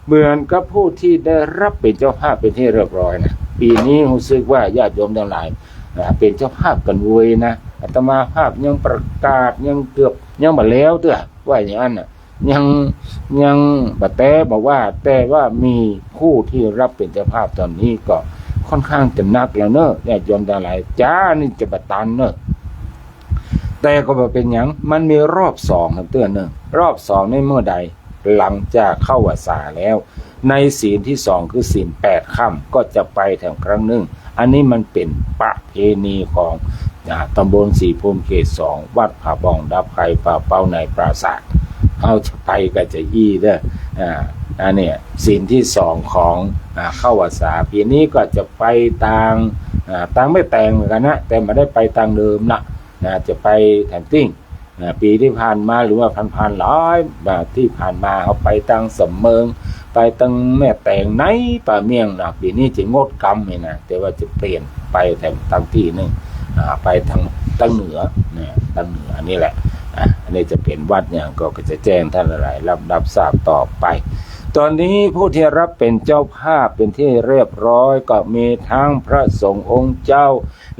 เหมือนกับผู้ที่ได้รับเป็นเจ้าภาพเป็นที่เรียบร้อยนะปีนี้รู้สึกว่าญาติโยมทั้งหลายเป็นเจ้าภาพกันเว้ยนะอาตมาภาพยังประกาศยังเกือบยังมาแล้วเด้อว่าอย่างนั้นน่ะยังบัดแต่บอกว่าแต่ว่ามีผู้ที่รับเป็นเจ้าภาพตอนนี้ก็ค่อนข้างจะนักแล้วเนอะญาติโยมทั้งหลายจ้านี่จะบัดตันเนอะแต่ก็บ่เป็นหยังมันมีรอบ2ครับเตือนเนอะรอบ2ในเมื่อใดหลังจากเข้าพรรษาแล้วในศีลที่2คือศีล8 ค่ำก็จะไปแถวครั้งหนึ่งอันนี้มันเป็นประเพณีของตำบลสีภูมิเขต2วัดผาบ่องดับไฟป่าเป้าในปราสาทเอาจะไปก็จะอี้เด้ออันนี้ศีลที่2ของเข้าพรรษาปีนี้ก็จะไปต่างไม่แต่งเหมือนกันนะแต่ไม่ได้ไปต่างเดิมนะจะไปแถมติ้งปีที่ผ่านมาหรือว่าผ่านๆหลายที่ผ่านมาเอาไปตั้งสำเมิงไปตั้งแม่แต่งไหนป่าเมียงนะปีนี้จะงดกรรมเลยนะแต่ว่าจะเปลี่ยนไปแถมตั้งที่นึงไปทางตั้งเหนือเนี่ยตั้งเหนือนี่แหละอันนี้จะเป็นวัดเนี่ยก็จะแจ้งท่านอะไรรับทราบต่อไปตอนนี้ผู้ที่รับเป็นเจ้าภาพเป็นที่เรียบร้อยก็มีทั้งพระสงฆ์องค์เจ้า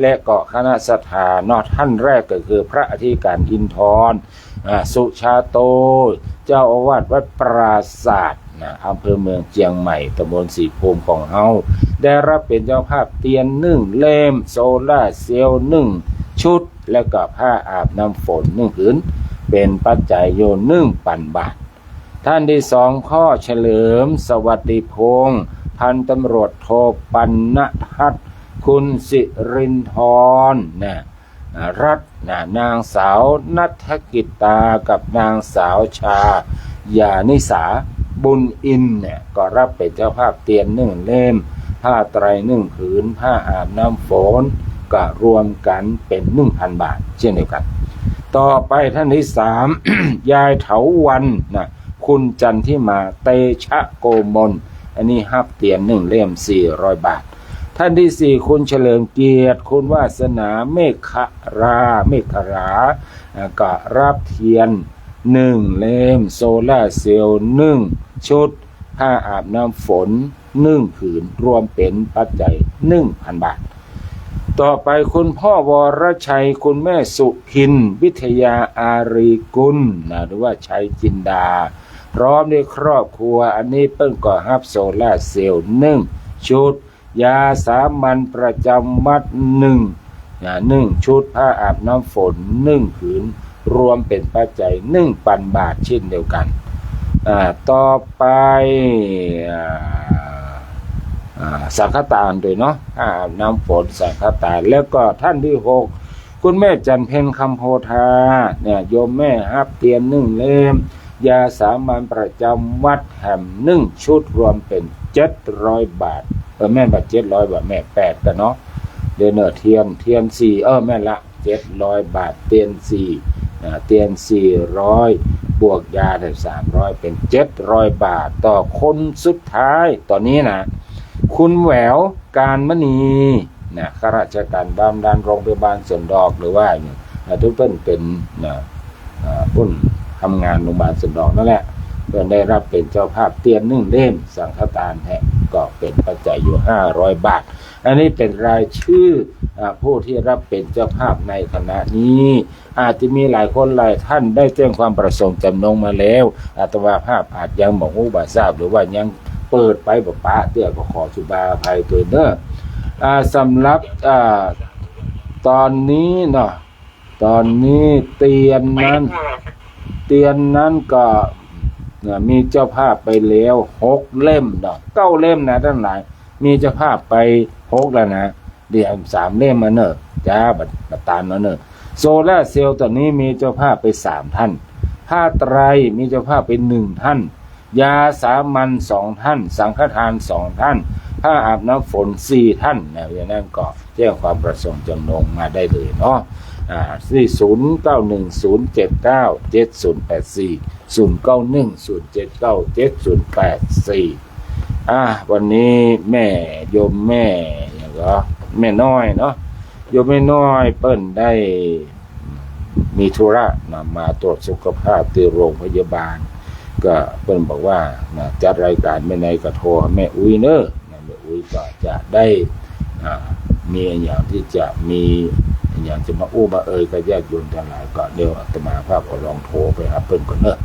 และก็คณะสัตยาเนาะท่านแรกก็คือพระอธิการอินทรสุชาโตเจ้าอาวาสวัดปราศาสตร์อำเภอเมืองเชียงใหม่ตำบลสีภูมิของเฮาได้รับเป็นเจ้าภาพเตียน1 เล่มโซล่าเซลล์1 ชุดแล้วก็ผ้าอาบน้ำฝน1 ผืนเป็นปัจจัยโย1,000 บาทท่านที่2ข้อเฉลิมสวัสดิพงศ์พันตำรวจโทปัณณทัศน์คุณสิรินทร์รัตน์นางสาวนัฐกิตากับนางสาวชายานิสาบุญอินเนี่ยก็รับเป็นเจ้าภาพเตียน1 เล่มผ้าไตร1 ผืนผ้าอาบน้ำฝนก็รวมกันเป็น 1,000 บาทเช่นเดียวกันต่อไปท่านที่3 ยายเถาวันคุณจันทิมาเตชะโกมลอันนี้ฮับเตียน1 เล่ม400 บาทท่านที่4คุณเฉลิมเกียรติคุณวาสนาเมฆราก็รับเทียน1 เล่มโซล่าเซลล์1 ชุดผ้าอาบน้ำฝน1 ผืนรวมเป็นปัจจัย 1,000 บาทต่อไปคุณพ่อวรชัยคุณแม่สุพินวิทยาอารีกุลหรือว่าชัยจินดาพร้อมด้วยครอบครัวอันนี้เปิ้งก็ฮับโซล่าเซลล์1 ชุดยาสามัญประจำวัด1 ชุดผ้าอาบน้ำฝน1 ผืนรวมเป็นปัจจัย 1,000 บาทเช่นเดียวกันต่อไปสังฆทานด้วยเนาะอาบน้ำฝนสังฆทานแล้วก็ท่านที่6คุณแม่จันเพ็ญคำโพธาเนี่ยโยมแม่ฮับเตียน1 เล่มยาสามัญประจำวัดแห่ม1 ชุดรวมเป็น700 บาทแม่บัด700 บาทแม่8กันเนาะเดนเทียน4แม่ละ700 บาทเตียน4เตียน400บวกยาได้300เป็น700 บาทต่อคนสุดท้ายตอนนี้นะคุณแหววการมณีข้าราชการบำนาญโรงพยาบาลสวนดอกหรือว่าทุกเพิ่นเป็นผู้ทำงานโรงพยาบาลสวนดอกนั่นแหละเพิ่นได้รับเป็นเจ้าภาพเตียน1 เล่มสังฆทานก็เป็นปัจจัยอยู่500 บาทอันนี้เป็นรายชื่อผู้ที่รับเป็นเจ้าภาพในคณะนี้อาจจะมีหลายคนหลายท่านได้แจ้งความประสงค์จำนงมาแล้วอาตมาภาพอาจยังบอกว่าบ่ทราบหรือว่ายังเปิดไปบ่ปะเตี้ยก็ขอสุบาภัยตัวเด้อสำหรับตอนนี้เนาะตอนนี้เตียนนั้นก็มีเจ้าภาพไปแล้ว6 เล่มเนาะ9 เล่มนะท่านหลายมีเจ้าภาพไป6แล้วนะ เดี๋ยว3 เล่มมาเนอะจ้าบัดตาลมาเนอะโซล่าเซลล์ตัวนี้มีเจ้าภาพไป3 ท่านผ้าไตรมีเจ้าภาพเป็น1 ท่านยาสามัญ2 ท่านสังฆทาน2 ท่านผ้าอาบน้ำฝน4 ท่านนะอย่างนั้นก็แจ้งความประสงค์จำนงมาได้เลยเนาะที่0910797084 วันนี้แม่โยมแม่อย่างก็แม่น้อยเนาะโยมแม่น้อยเปิ้นได้มีธุระมาตรวจสุขภาพที่โรงพยาบาลก็เปิ้นบอกว่าจัดรายการแม่ในกระโทรแม่อุ้ยเนอะแม่อุ้ยก็จะได้มีอย่างที่จะมีอย่างจะมามาเอ่ยกับญาติโยมทั้งหลายก็เดี๋ยวอาตมาภาพก็ลองโทรไปหาเปิ้นก่อนเนอะ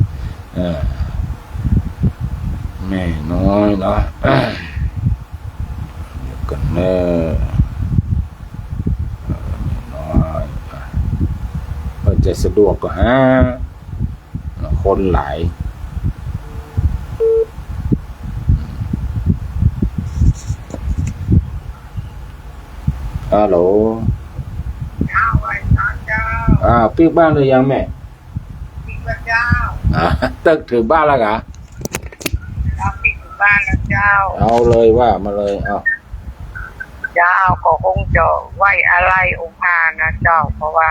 แม่น้อยเนาะเดี๋ยวกันเนอะแม่น้อยเพิ่นจะสะดวกก็หาคนหลายฮัลโหลปิ๊กบ้านหรือยังแม่ปิ๊กแล้วเจ้าตึกถึงบ้านแล้วกะปิ๊กถึงบ้านแล้วเจ้าเอาเลยว่ามาเลยเจ้าก็คงจะไหวอะไรองค์พานะเจ้าเพราะว่า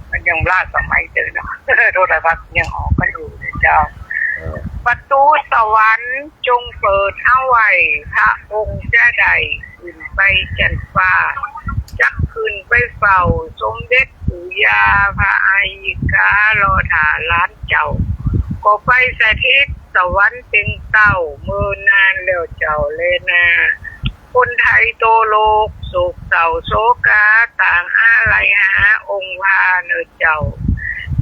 มันยังล่าสมัยเดิมเนาะโทรทัศน์ยังออกกันอยู่เลยเจ้าประตูสวรรค์จงเปิดเอาไว้พระองค์จะได้ขึ้นไปจันฟ้าจักขึ้นไปเฝ้าสมเด็จปู่ย่าพระอายิการอถาล้านเจ้าก็ไปสถิตสวรรค์เต็งเต้าเมื่อนานแล้วเจ้าเลยนาคนไทยโตโลกโศกเศร้าโศกาต่างอะไรหาองค์พาเนอเจ้า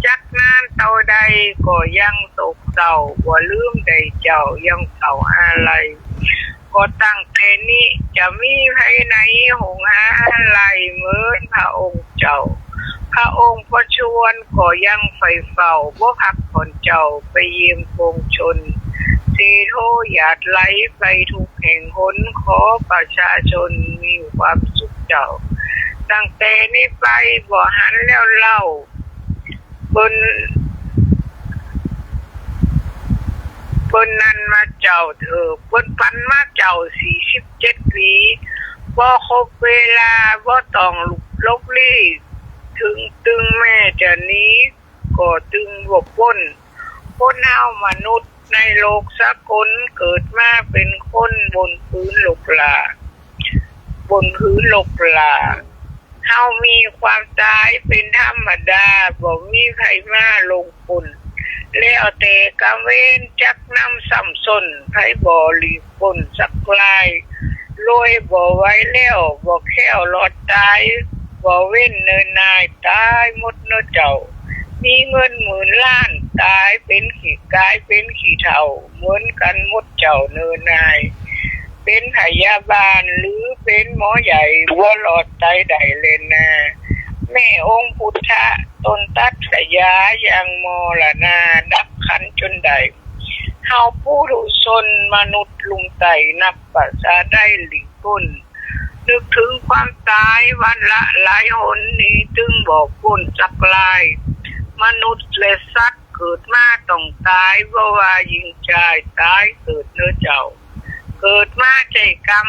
จักนานเต่าใดก็ยังโศกเศร้าบ่ลืมใดเจ้ายังเศร้าอะไรก็ตั้งแต่นี้จะมีภายในหงหาอะไรเหมือนพระองค์เจ้าพระองค์ประชวรก็ยังไฟเฝ้าบ่พักผ่อนเจ้าไปเยี่ยมปวงชนเทโทหยาดไหลไปทุกแห่งหนขอประชาชนมีความสุขเจ้าตั้งแต่นี้ไปบ่หันแล้วเล่าบนนั้นมาเจ้าบนปันมาเจ้า47 ปีบ่ครบเวลาบ่ต้องลบลี้ถึงตึงแม่จะนี้ก็ตึงบ่พ้นคนเฮามนุษย์ในโลกสากลเกิดมาเป็นคนบนพื้นโลกลาเฮามีความตายเป็นธรรมดาบ่มีใครมาลงปนแล้วแต่กรรมเวรจักนำสัมสนไผบ่หลีกพ้นสักลายรวยบ่ไหวแล้วบ่แค้วรอดตายบ่เว้นเนินนายตายหมดเนาะเจ้ามีเงินหมื่นล้านตายเป็นขี้กายเป็นขี้เฒ่าเหมือนกันหมดเจ้าเนินนายเป็นพยาบาลหรือเป็นหมอใหญ่ตัวหลอดตายใดเลนนาแม่องค์พุทธะตนตัดสยายังมรณาดับขันจนใดเฮาผู้ทุชนมนุษย์ลุงไต่นับประสาได้หลีกพ้นนึกถึงความตายวันละหลายหนนี้จึงบอกพ้นสักลายมนุษย์และสัตว์เกิดมาต้องตายเพราะว่ายิงชายตายเกิดเนื้อเจ้าเกิดมาใจกรรม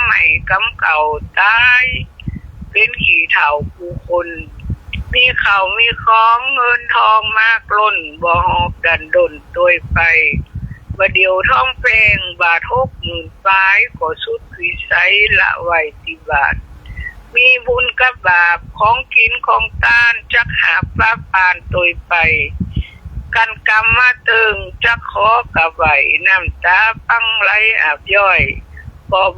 ใหม่กรรมเก่าตายเป็นขี้เฒ่าผู้คนมีข้าวมีของเงินทองมากล้นบ่หอบดันดนโดยไปว่าเดียวท้องเพลงบาท60,000ปลายก็สุดวิสัยละไว้ที่บาทมีบุญกับบาปของกินของตานจักหาปลาปานโดยไปกันกรรมมาตึงจักขอกะไหวน้ำตาปังไหลอาบย่อย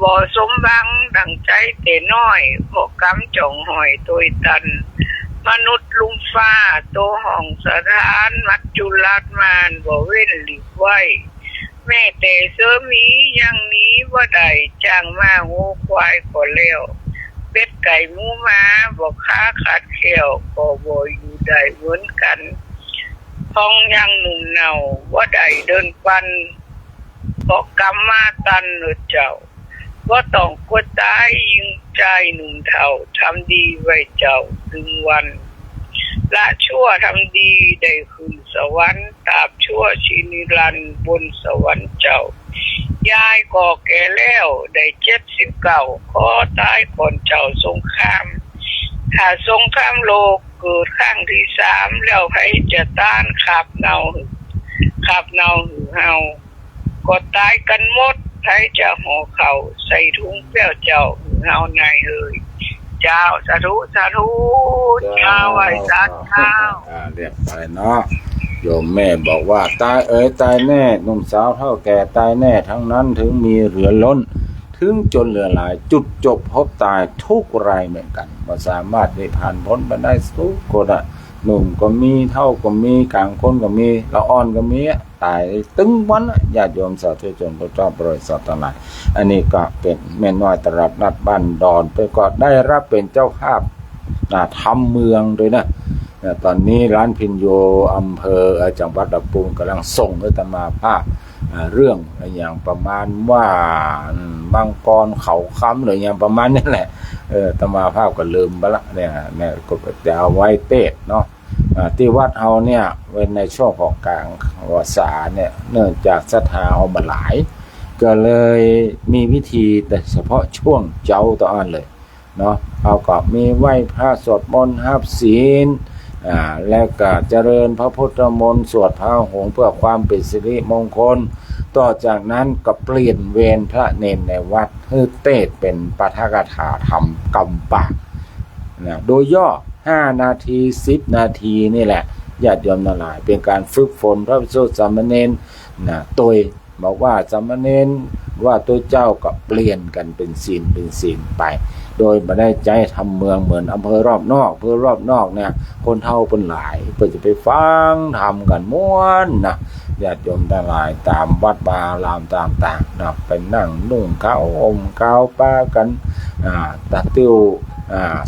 บ่สมบังดังใจแต่น้อยเพราะกรรมจ่องหอยโดยตันมนุษย์ลุมฟ้าโตห้องสถานมัจจุราชมานบ่เว้นหลีกไว้แม่แต่เสือมียังนี้บ่ได้จ้างมางูควายก็แล้วเป็ดไก่หมูม้าบ่ค้าขาดแขวก็บ่อยู่ได้เหมือนกันท้องยังหนุ่มเนาบ่ได้เดินปันเพราะกรรมมาตันเจ้า ก็ต้องกดตายยิงใจหนุ่มเฒ่าทำดีไว้เจ้าถึงวันละชั่วทำดีได้ขึ้นสวรรค์ตราบชั่วชีนิรันดร์บนสวรรค์เจ้ายายก็แก่แล้วได้79ขอตายก่อนเจ้าสงครามถ้าสงครามโลกเกิดครั้งที่3แล้วใครจะต้านขับเนาหือเฮาก็ตายกันหมดใครจะห่อเข่าใส่ถุงแป้วเจ้าหือเฮานายเอ่ยเจ้าสาธุเจ้าไว้สาธุเรียบไปเนาะโยมแม่บอกว่าตายตายแน่หนุ่มสาวเท่าแก่ตายแน่ทั้งนั้นถึงมีเหลือล้นถึงจนเหลือหลายจุดจบพบตายทุกรายเหมือนกันบ่สามารถได้ผ่านพ้นไปได้ทุกคนอ่ะหนุ่มก็มีเท่าก็มีกลางคนก็มีละอ่อนก็มีตายตึงวันญาติโยมสาธุชนผู้ชอบบริษัททั้งหลายอันนี้ก็เป็นแม่น้อยตลาดนัดบ้านดอนไปก็ได้รับเป็นเจ้าภาพทำเมืองด้วยนะตอนนี้ร้านพินโยอำเภอจังหวัดลำพูนกำลังส่งอาตมาภาพเรื่องอย่างประมาณว่าบางกรเขาค้ำหรืออย่างประมาณนี้แหละอาตมาภาพก็ลืมไปละเนี่ยก็จะเอาไว้เทศเนาะที่วัดเฮาเนี่ยเว้นในช่วงของกลางวาษาเนี่ยเนื่องจากศรัทธาเฮามาหลายก็เลยมีวิธีแต่เฉพาะช่วงเจ้าตอนเลยเนาะเอาก็มีไหว้พระสวดมนต์รับศีลและก็เจริญพระพุทธมนต์สวดพระหงส์เพื่อความเป็นสิริมงคลต่อจากนั้นก็เปลี่ยนเวรพระเนนในวัดให้เทศเป็นปาฐกถาธรรมกำปากนะโดยย่อ5 นาที10 นาทีนี่แหละญาติโยมทั้งหลายเป็นการฝึกฝนพระภิกษุสามเณรนะโดยบอกว่าสามเณรว่าตัวเจ้าก็เปลี่ยนกันเป็นศีลไปโดยไม่ได้ใจทำเมืองเหมือนอำเภอรอบนอกเนี่ยคนเท่าเป็นหลายเพื่อจะไปฟังทำกันม้วนนะญาติโยมทั้งหลายตามวัดวาอารามต่างๆนะไปนั่งนุ่งขาวห่มขาวป้ากันตะติ้ว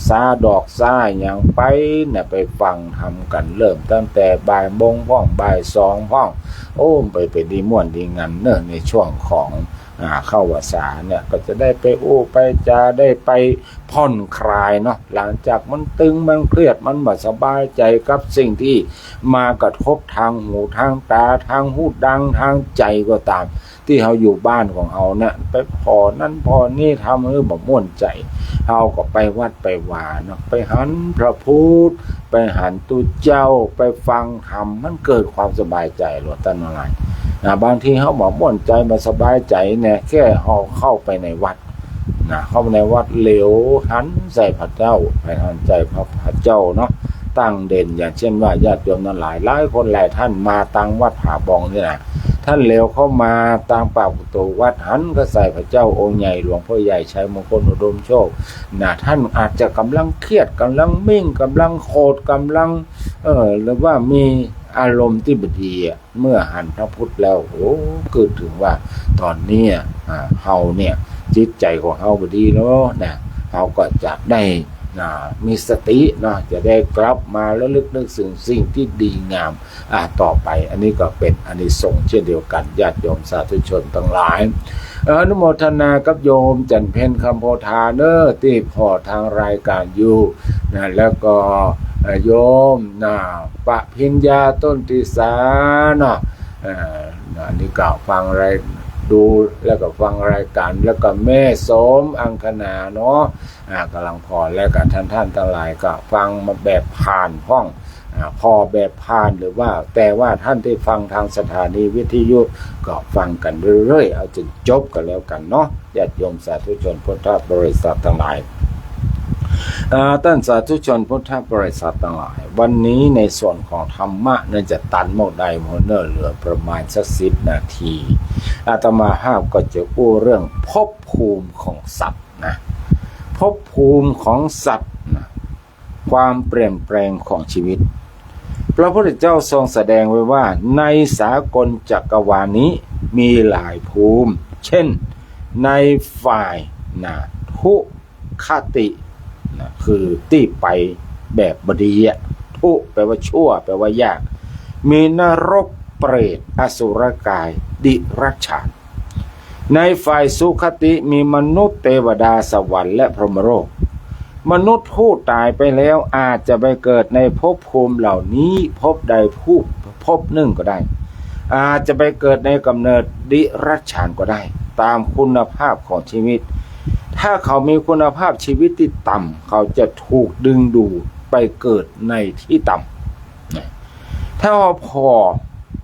ซาดอกซ่าอย่างไปเนี่ยไปฟังทำกันเริ่มตั้งแต่บ่ายโมงพ่องบ่าย2พ่องไปดีม่วนดีงันเนอะในช่วงของเข้าวสาเนี่ยก็จะได้ไปไปจาได้ไปผ่อนคลายเนาะหลังจากมันตึงมันเครียดมันบ่สบายใจกับสิ่งที่มากระทบทางหูทางตาทางหูดังทางใจก็ตามที่เขาอยู่บ้านของเขาเนี่ยไปพอนั่นพอนี่ทำให้บ่ม่วนใจเขาก็ไปวัดไปวาเนาะไปหันพระพุทธไปหันตุเจ้าไปฟังธรรมมันเกิดความสบายใจหลวงตาหน่อยบางทีเขาบอกม่วนใจมาสบายใจเนี่ยแค่เขาเข้าไปในวัดเข้าไปในวัดเหลวหันใส่พระเจ้าไปหันใจพระเจ้าเนาะตั้งเด่นอย่างเช่นว่าญาติโยมนั้นหลายคนหลายท่านมาตังวัดผาบองนี่นะท่านเหลวเข้ามาตามปากประตูวัดหันก็ใส่พระเจ้าองค์ใหญ่หลวงพ่อใหญ่ชัยมงคลอุดมโชคท่านอาจจะกำลังเครียดกำลังมิ่งกำลังโกรธกำลังหรือว่ามีอารมณ์ที่บดีเมื่อหันพระพุทธแล้วเกิดถึงว่าตอนนี้เฮาเนี่ยจิตใจของเฮาบดีแล้วนะเฮาก็จะได้มีสติเนาะจะได้กลับมาแล้วลึกนึกถึงสิ่งที่ดีงามต่อไปอันนี้ก็เป็นอานิสงส์เช่นเดียวกันญาติโยมสาธุชนทั้งหลายอนุโมทนากับโยมจันเพ็ญคำโพธาเนอร์ที่พอทางรายการอยู่แล้วก็โยมปะพิญญาต้นติสาเนาะอันนี้ก็ฟังอะไรดูแล้วก็ฟังรายการแล้วก็แม่สมอังคณาเนาะกำลังพอแล้วก็ท่านทั้งหลายก็ฟังมาแบบผ่านห้องพอแบบผ่านหรือว่าแต่ว่าท่านที่ฟังทางสถานีวิทยุก็ฟังกันเรื่อยๆเอาจนจบกันแล้วกันเนาะญาติโยมสาธุชนพุทธบริษัททั้งหลายท่านสาธุชนพุทธบริษัททั้งหลายวันนี้ในส่วนของธรรมะเนี่ยจะตันหมดใดหมดเนอเหลือประมาณสัก10 นาทีอาตมาภาพก็จะพูดเรื่องภพภูมิของสัตว์นะภพภูมิของสัตว์นะความเปลี่ยนแปลงของชีวิตพระพุทธเจ้าทรงแสดงไว้ว่าในสากลจักรวาลนี้มีหลายภูมิเช่นในฝ่ายทุคติคือที่ไปแบบบดีทุแปลว่าชั่วแปลว่ายากมีนรกเปรตอสุรกายดิรัจฉาน ในฝ่ายสุคติมีมนุษย์เทวดาสวรรค์และพรหมโลกมนุษย์ผู้ตายไปแล้วอาจจะไปเกิดในภพภูมิเหล่านี้ภพใดภพหนึ่งก็ได้อาจจะไปเกิดในกำเนิดดิรัจฉานก็ได้ตามคุณภาพของชีวิตถ้าเขามีคุณภาพชีวิตที่ต่ำเขาจะถูกดึงดูดไปเกิดในที่ต่ำถ้าพอ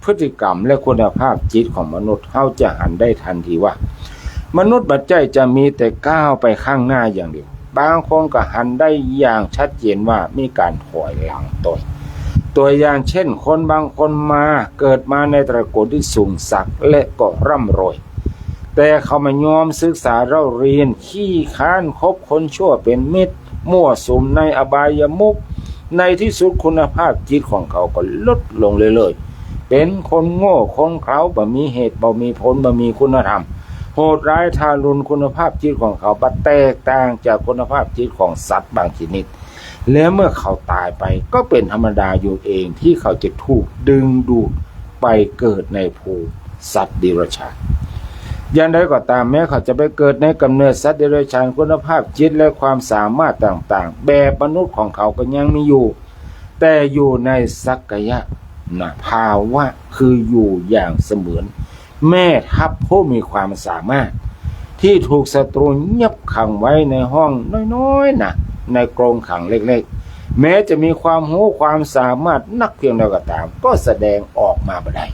พฤติกรรมและคุณภาพจิตของมนุษย์เขาจะหันได้ทันทีว่ามนุษย์ปัจจัยจะมีแต่ก้าวไปข้างหน้าอย่างเดียวบางคนก็หันได้อย่างชัดเจนว่ามีการถอยหลังตัวอย่างเช่นคนบางคนเกิดมาในตระกูลที่สูงศักดิ์และก็ร่ำรวยแต่เขาไม่ยอมศึกษาเล่าเรียนขี้ค้านคบคนชั่วเป็นมิตรมั่วสุมในอบายมุขในที่สุดคุณภาพจิตของเขาก็ลดลงเลยเป็นคนโง่คนเขลาบ่มีเหตุบ่มีผลบ่มีคุณธรรมโหดร้ายทารุณคุณภาพจิตของเขาแตกต่างจากคุณภาพจิตของสัตว์บางชนิดแล้วเมื่อเขาตายไปก็เป็นธรรมดาอยู่เองที่เขาจะถูกดึงดูดไปเกิดในภูมิสัตว์เดรัจฉานอย่างไรก็ตามแม้เขาจะไปเกิดในกำเนิดสัตว์เดรัจฉานคุณภาพจิตและความสามารถต่างๆแบบมนุษย์ของเขาก็ยังมีอยู่แต่อยู่ในสักกายภาวะคืออยู่อย่างเสมือนแม่ทัพผู้มีความสามารถที่ถูกศัตรูเงียบขังไว้ในห้องน้อยๆในกรงขังเล็กๆแม้จะมีความรู้ความสามารถนักเพียงใดก็ตามก็แสดงออกมาไม่ได้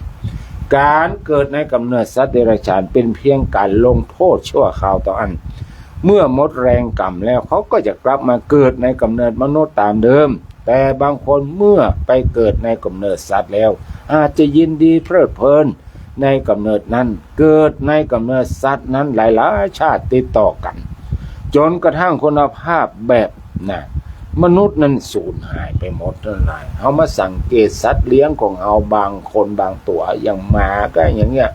การเกิดในกำเนิดสัตว์เดรัจฉานเป็นเพียงการลงโทษชั่วคราวต่ออันเมื่อหมดแรงกรรมแล้วเขาก็จะกลับมาเกิดในกำเนิดมนุษย์ตามเดิมแต่บางคนเมื่อไปเกิดในกำเนิดสัตว์แล้วอาจจะยินดีเพลิดเพลินในกำเนิดนั้นเกิดในกำเนิดสัตว์นั้นหลายๆชาติติดต่อกันจนกระทั่งคุณภาพแบบมนุษย์นั้นสูญหายไปหมดนั่นแหละเขามาสังเกตสัตว์เลี้ยงของเอาบางคนบางตัวอย่างหมาก็อย่างเงี้ย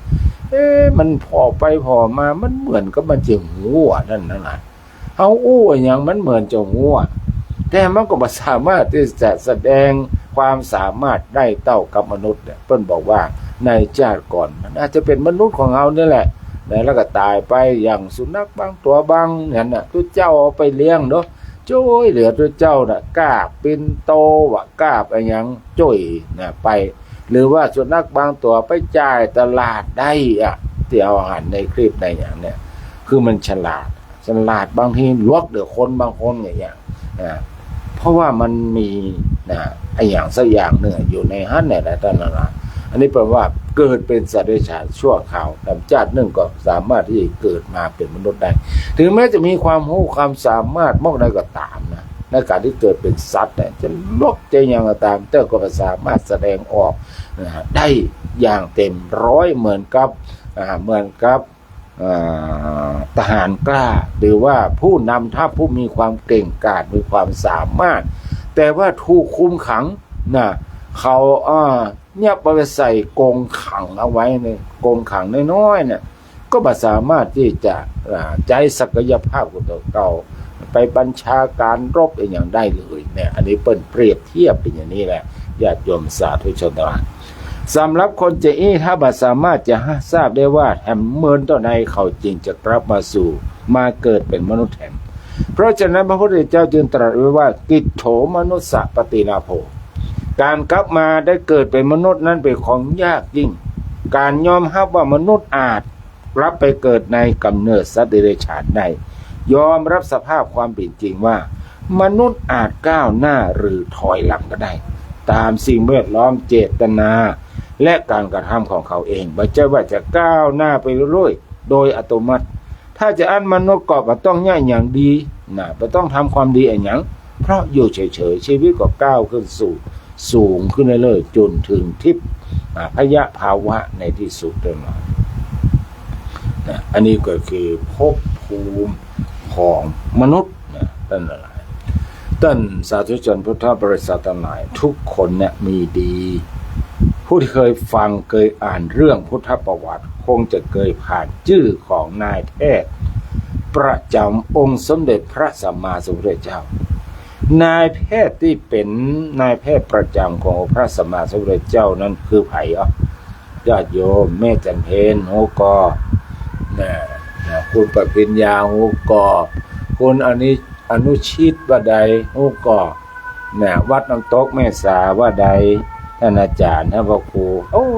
มันพอไปพอมามันเหมือนกับมันจะหัวนั่นแหละเอาอู้อย่างมันเหมือนจะหัวแต่มันก็ไม่สามารถที่จะแสดงความสามารถได้เท่ากับมนุษย์เนี่ยเพิ่นบอกว่าในชาติก่อนมันอาจจะเป็นมนุษย์ของเราเนี่ยแหละแล้วก็ตายไปอย่างสุนัขบางตัวบางเนี่ยตัวเจ้าเอาไปเลี้ยงเนาะจ้อยเหลือตัวเจ้ากาบเป็นโตกาบอะไรอย่างจ้อยไปหรือว่าสุนัขบางตัวไปจ่ายตลาดได้ที่เอาอาหารในคลิปในอย่างเนี่ยคือมันฉลาดบางทีลวกเดือคนบางคนอย่างเงี้ยเพราะว่ามันมีไอ้อย่างสักอย่างหนึ่งอยู่ในฮั่นเนี่ยแหละท่านนะอันนี้แปลว่าเกิดเป็นสัตว์เดรัจฉานชั่วคราวแต่ชาติหนึ่งก็สามารถที่จะเกิดมาเป็นมนุษย์ได้ถึงแม้จะมีความรู้ความสามารถมากใดก็ตามในการที่เกิดเป็นสัตว์เนี่ยจะลกจะยังก็ตามแต่ก็สามารถแสดงออกได้อย่างเต็มร้อยเหมือนกับทหารกล้าหรือว่าผู้นำทัพผู้มีความเก่งกาจมีความสามารถแต่ว่าถูกคุมขังเขาเนี่ยไปใส่กรงขังเอาไว้ในกรงขังน้อยๆเนี่ยก็ไม่สามารถที่จะใช้ศักยภาพของตัวเก่าไปบัญชาการรบอย่างได้เลยเนี่ยอันนี้เปรียบเทียบเป็นอย่างนี้แหละญาติโยมสาธุชนทั้งหลายสำหรับคนจะถ้าบ่สามารถจะทราบได้ว่าแหมเมินต่อในเขาจริงจะกลับมาเกิดเป็นมนุษย์แทนเพราะฉะนั้นพระพุทธเจ้าจึงตรัสไว้ว่ากิจโถมนุสสะปฏิลาโภการกลับมาได้เกิดเป็นมนุษย์นั้นเป็นของยากยิ่งการยอมรับว่ามนุษย์อาจรับไปเกิดในกำเนิดสัตว์เดรัจฉานได้ยอมรับสภาพความเป็นจริงว่ามนุษย์อาจก้าวหน้าหรือถอยหลังก็ได้ตามสิ่งแวดล้อมเจตนาและการกระทำของเขาเองไม่ใช่ว่าจะก้าวหน้าไปเรื่อยๆโดยอัตโนมัติถ้าจะอันมนุษย์ก็ต้องง่ายอย่างดีไม่ต้องทำความดีอย่างเพราะอยู่เฉยๆชีวิตก็ก้าวขึ้นสูงขึ้นเรื่อยๆจนถึงทิพย์พยภาวะในที่สุดเลยอันนี้ก็คือภพภูมิของมนุษย์ท่านสาธุชนพุทธบริษัททั้งหลายทุกคนเนี่ยมีดีผู้ที่เคยฟังเคยอ่านเรื่องพุทธประวัติคงจะเคยผ่านชื่อของนายแพทย์ประจำองค์สมเด็จพระสัมมาสัมพุทธเจ้านายแพทย์ที่เป็นนายแพทย์ประจำของพระสัมมาสัมพุทธเจ้านั้นคือไผ่ญาติโยมแม่จันเพญโหก นะคุณปพิญญาหูก่อคุณอนุชิตว่าใดหูก่อนะวัดน้ำตกแม่สาว่าใดท่านอาจารย์ท่านพระครู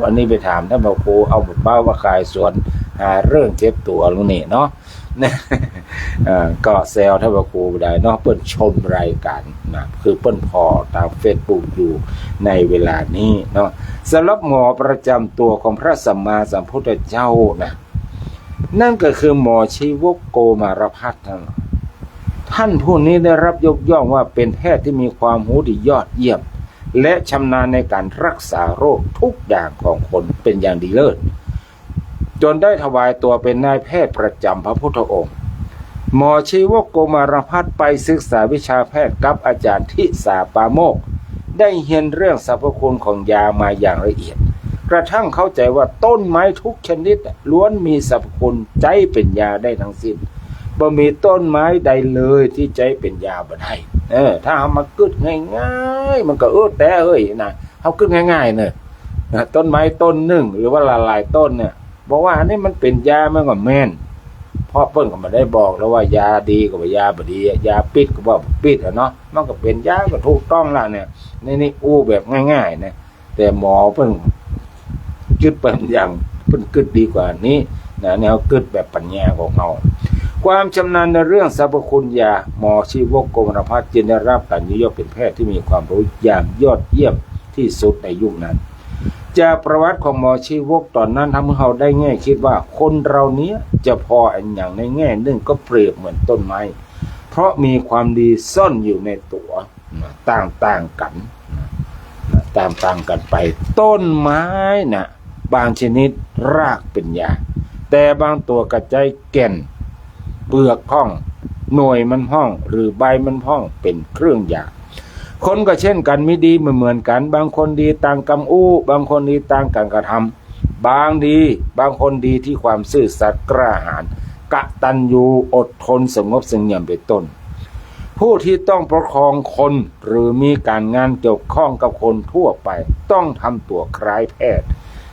อันนี้ไปถามท่านพระครูเอาเป้าว่าขายสวนหาเรื่องเจ็บตัวลุงนี่เนาะก็แซวท่านพระครูได้เนาะเปิ้นชมรายการนะคือเปิ้นพอตาม Facebook อยู่ในเวลานี้เนาะสำหรับหมอประจำตัวของพระสัมมาสัมพุทธเจ้านะนั่นก็คือหมอชีวกโกมารพัฒน์ท่านผู้นี้ได้รับยกย่องว่าเป็นแพทย์ที่มีความรู้ที่ยอดเยี่ยมและชำนาญในการรักษาโรคทุกอย่างของคนเป็นอย่างดีเลิศจนได้ถวายตัวเป็นนายแพทย์ประจำพระพุทธองค์หมอชีวกโกมารพัฒน์ไปศึกษาวิชาแพทย์กับอาจารย์ทิสาปาโมกข์ได้เรียนเรื่องสรรพคุณของยามาอย่างละเอียดกระทั่งเข้าใจว่าต้นไม้ทุกชนิดล้วนมีสรรพคุณใจเป็นยาได้ทั้งสิ้นบ่มีต้นไม้ใดเลยที่ใจเป็นยาบ่ได้ถ้าเอามากึดง่ายๆมันก็แต่นะเอากึดง่ายๆเนี่ยต้นไม้ต้นหนึ่งหรือว่าหลายๆต้นเนี่ยบอกว่าอันนี้มันเป็นยามันก็แม่นเพราะเปิ้นก็มาได้บอกแล้วว่ายาดีกับยาบ่ดียาปิดก็ว่าปิดเนาะมันก็เป็นยาก็ถูกต้องแล้วเนี่ยนี่แบบง่ายๆนะแต่หมอเปิ้นกึดเป็นอย่างเปิ้นกึดดีกว่านี้นะแนวกึดแบบปัญญาของเราความชำนาญในเรื่องสรรพคุณยาหมอชีวกโกมารพัฒน์จึงได้รับการยกย่องเป็นแพทย์ที่มีความรู้อย่างยอดเยี่ยมที่สุดในยุคนั้นจากประวัติของหมอชีวกตอนนั้นทำให้เราได้แง่คิดว่าคนเรานี้จะพออันอย่างในแง่หนึ่งก็เปรียบเหมือนต้นไม้เพราะมีความดีซ่อนอยู่ในตัวต่างกันไปต้นไม้นะบางชนิดรากเป็นยาแต่บางตัวกระจายแก่นเปลือกพ่องหน่วยมันพ่องหรือใบมันพ่องเป็นเครื่องยาคนก็เช่นกันไม่ดีเหมือนกันบางคนดีต่างกรรมบางคนดีต่างการกระทำบางคนดีที่ความซื่อสัตย์กล้าหาญกตัญญูอดทนสงบเสงี่ยมเป็นต้นผู้ที่ต้องประคองคนหรือมีการงานเกี่ยวข้องกับคนทั่วไปต้องทำตัวคล้ายแพทย์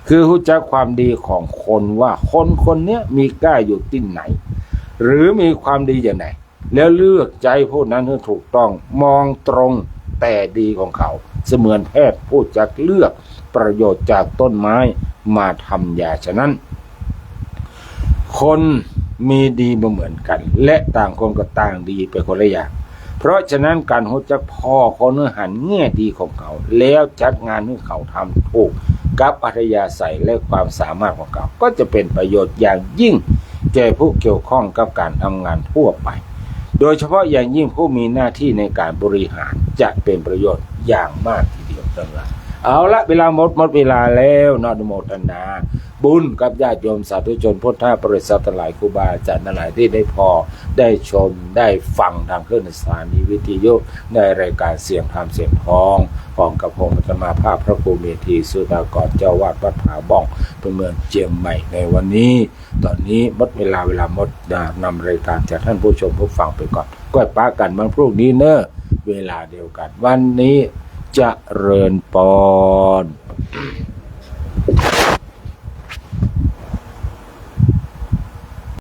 คือรู้จักความดีของคนว่าคนเนี้ยมีกล้าอยู่ที่ไหนหรือมีความดีอย่างไรแล้วเลือกใจผู้นั้นให้ถูกต้องมองตรงแต่ดีของเขาเสมือนแพทย์ผู้จักเลือกประโยชน์จากต้นไม้มาทำยาฉะนั้นคนมีดีบ่เหมือนกันและต่างคนก็ต่างดีไปคนละอย่างเพราะฉะนั้นการรู้จักพอคนหันแง่ดีของเขาแล้วจัดงานให้เขาทำถูกกับอัธยาศัยและความสามารถของเขาก็จะเป็นประโยชน์อย่างยิ่งแก่ผู้เกี่ยวข้องกับการทำงานทั่วไปโดยเฉพาะอย่างยิ่งผู้มีหน้าที่ในการบริหารจะเป็นประโยชน์อย่างมากทีเดียวทั้งหลายเอาละเวลาหมดเวลาแล้วอนุโมทนาบุญกับญาติโยมสาธุชนพุทธบริษัทหลายครูบาอาจารย์หลายที่ได้พอได้ชมได้ฟังทางคลื่นสถานีวิทยุในรายการเสียงธรรมเสียงทองของกับผมอาตมาภาพพระครูเมธีสุดากรเจ้าวาดวัดผาบ้องเป็นเมืองเจียงใหม่ในวันนี้ตอนนี้หมดเวลาหมดนำรายการจากท่านผู้ชมผู้ฟังไปก่อนก็ป้ากันวันพรุ่งนี้เวลาเดียวกันวันนี้เจริญพร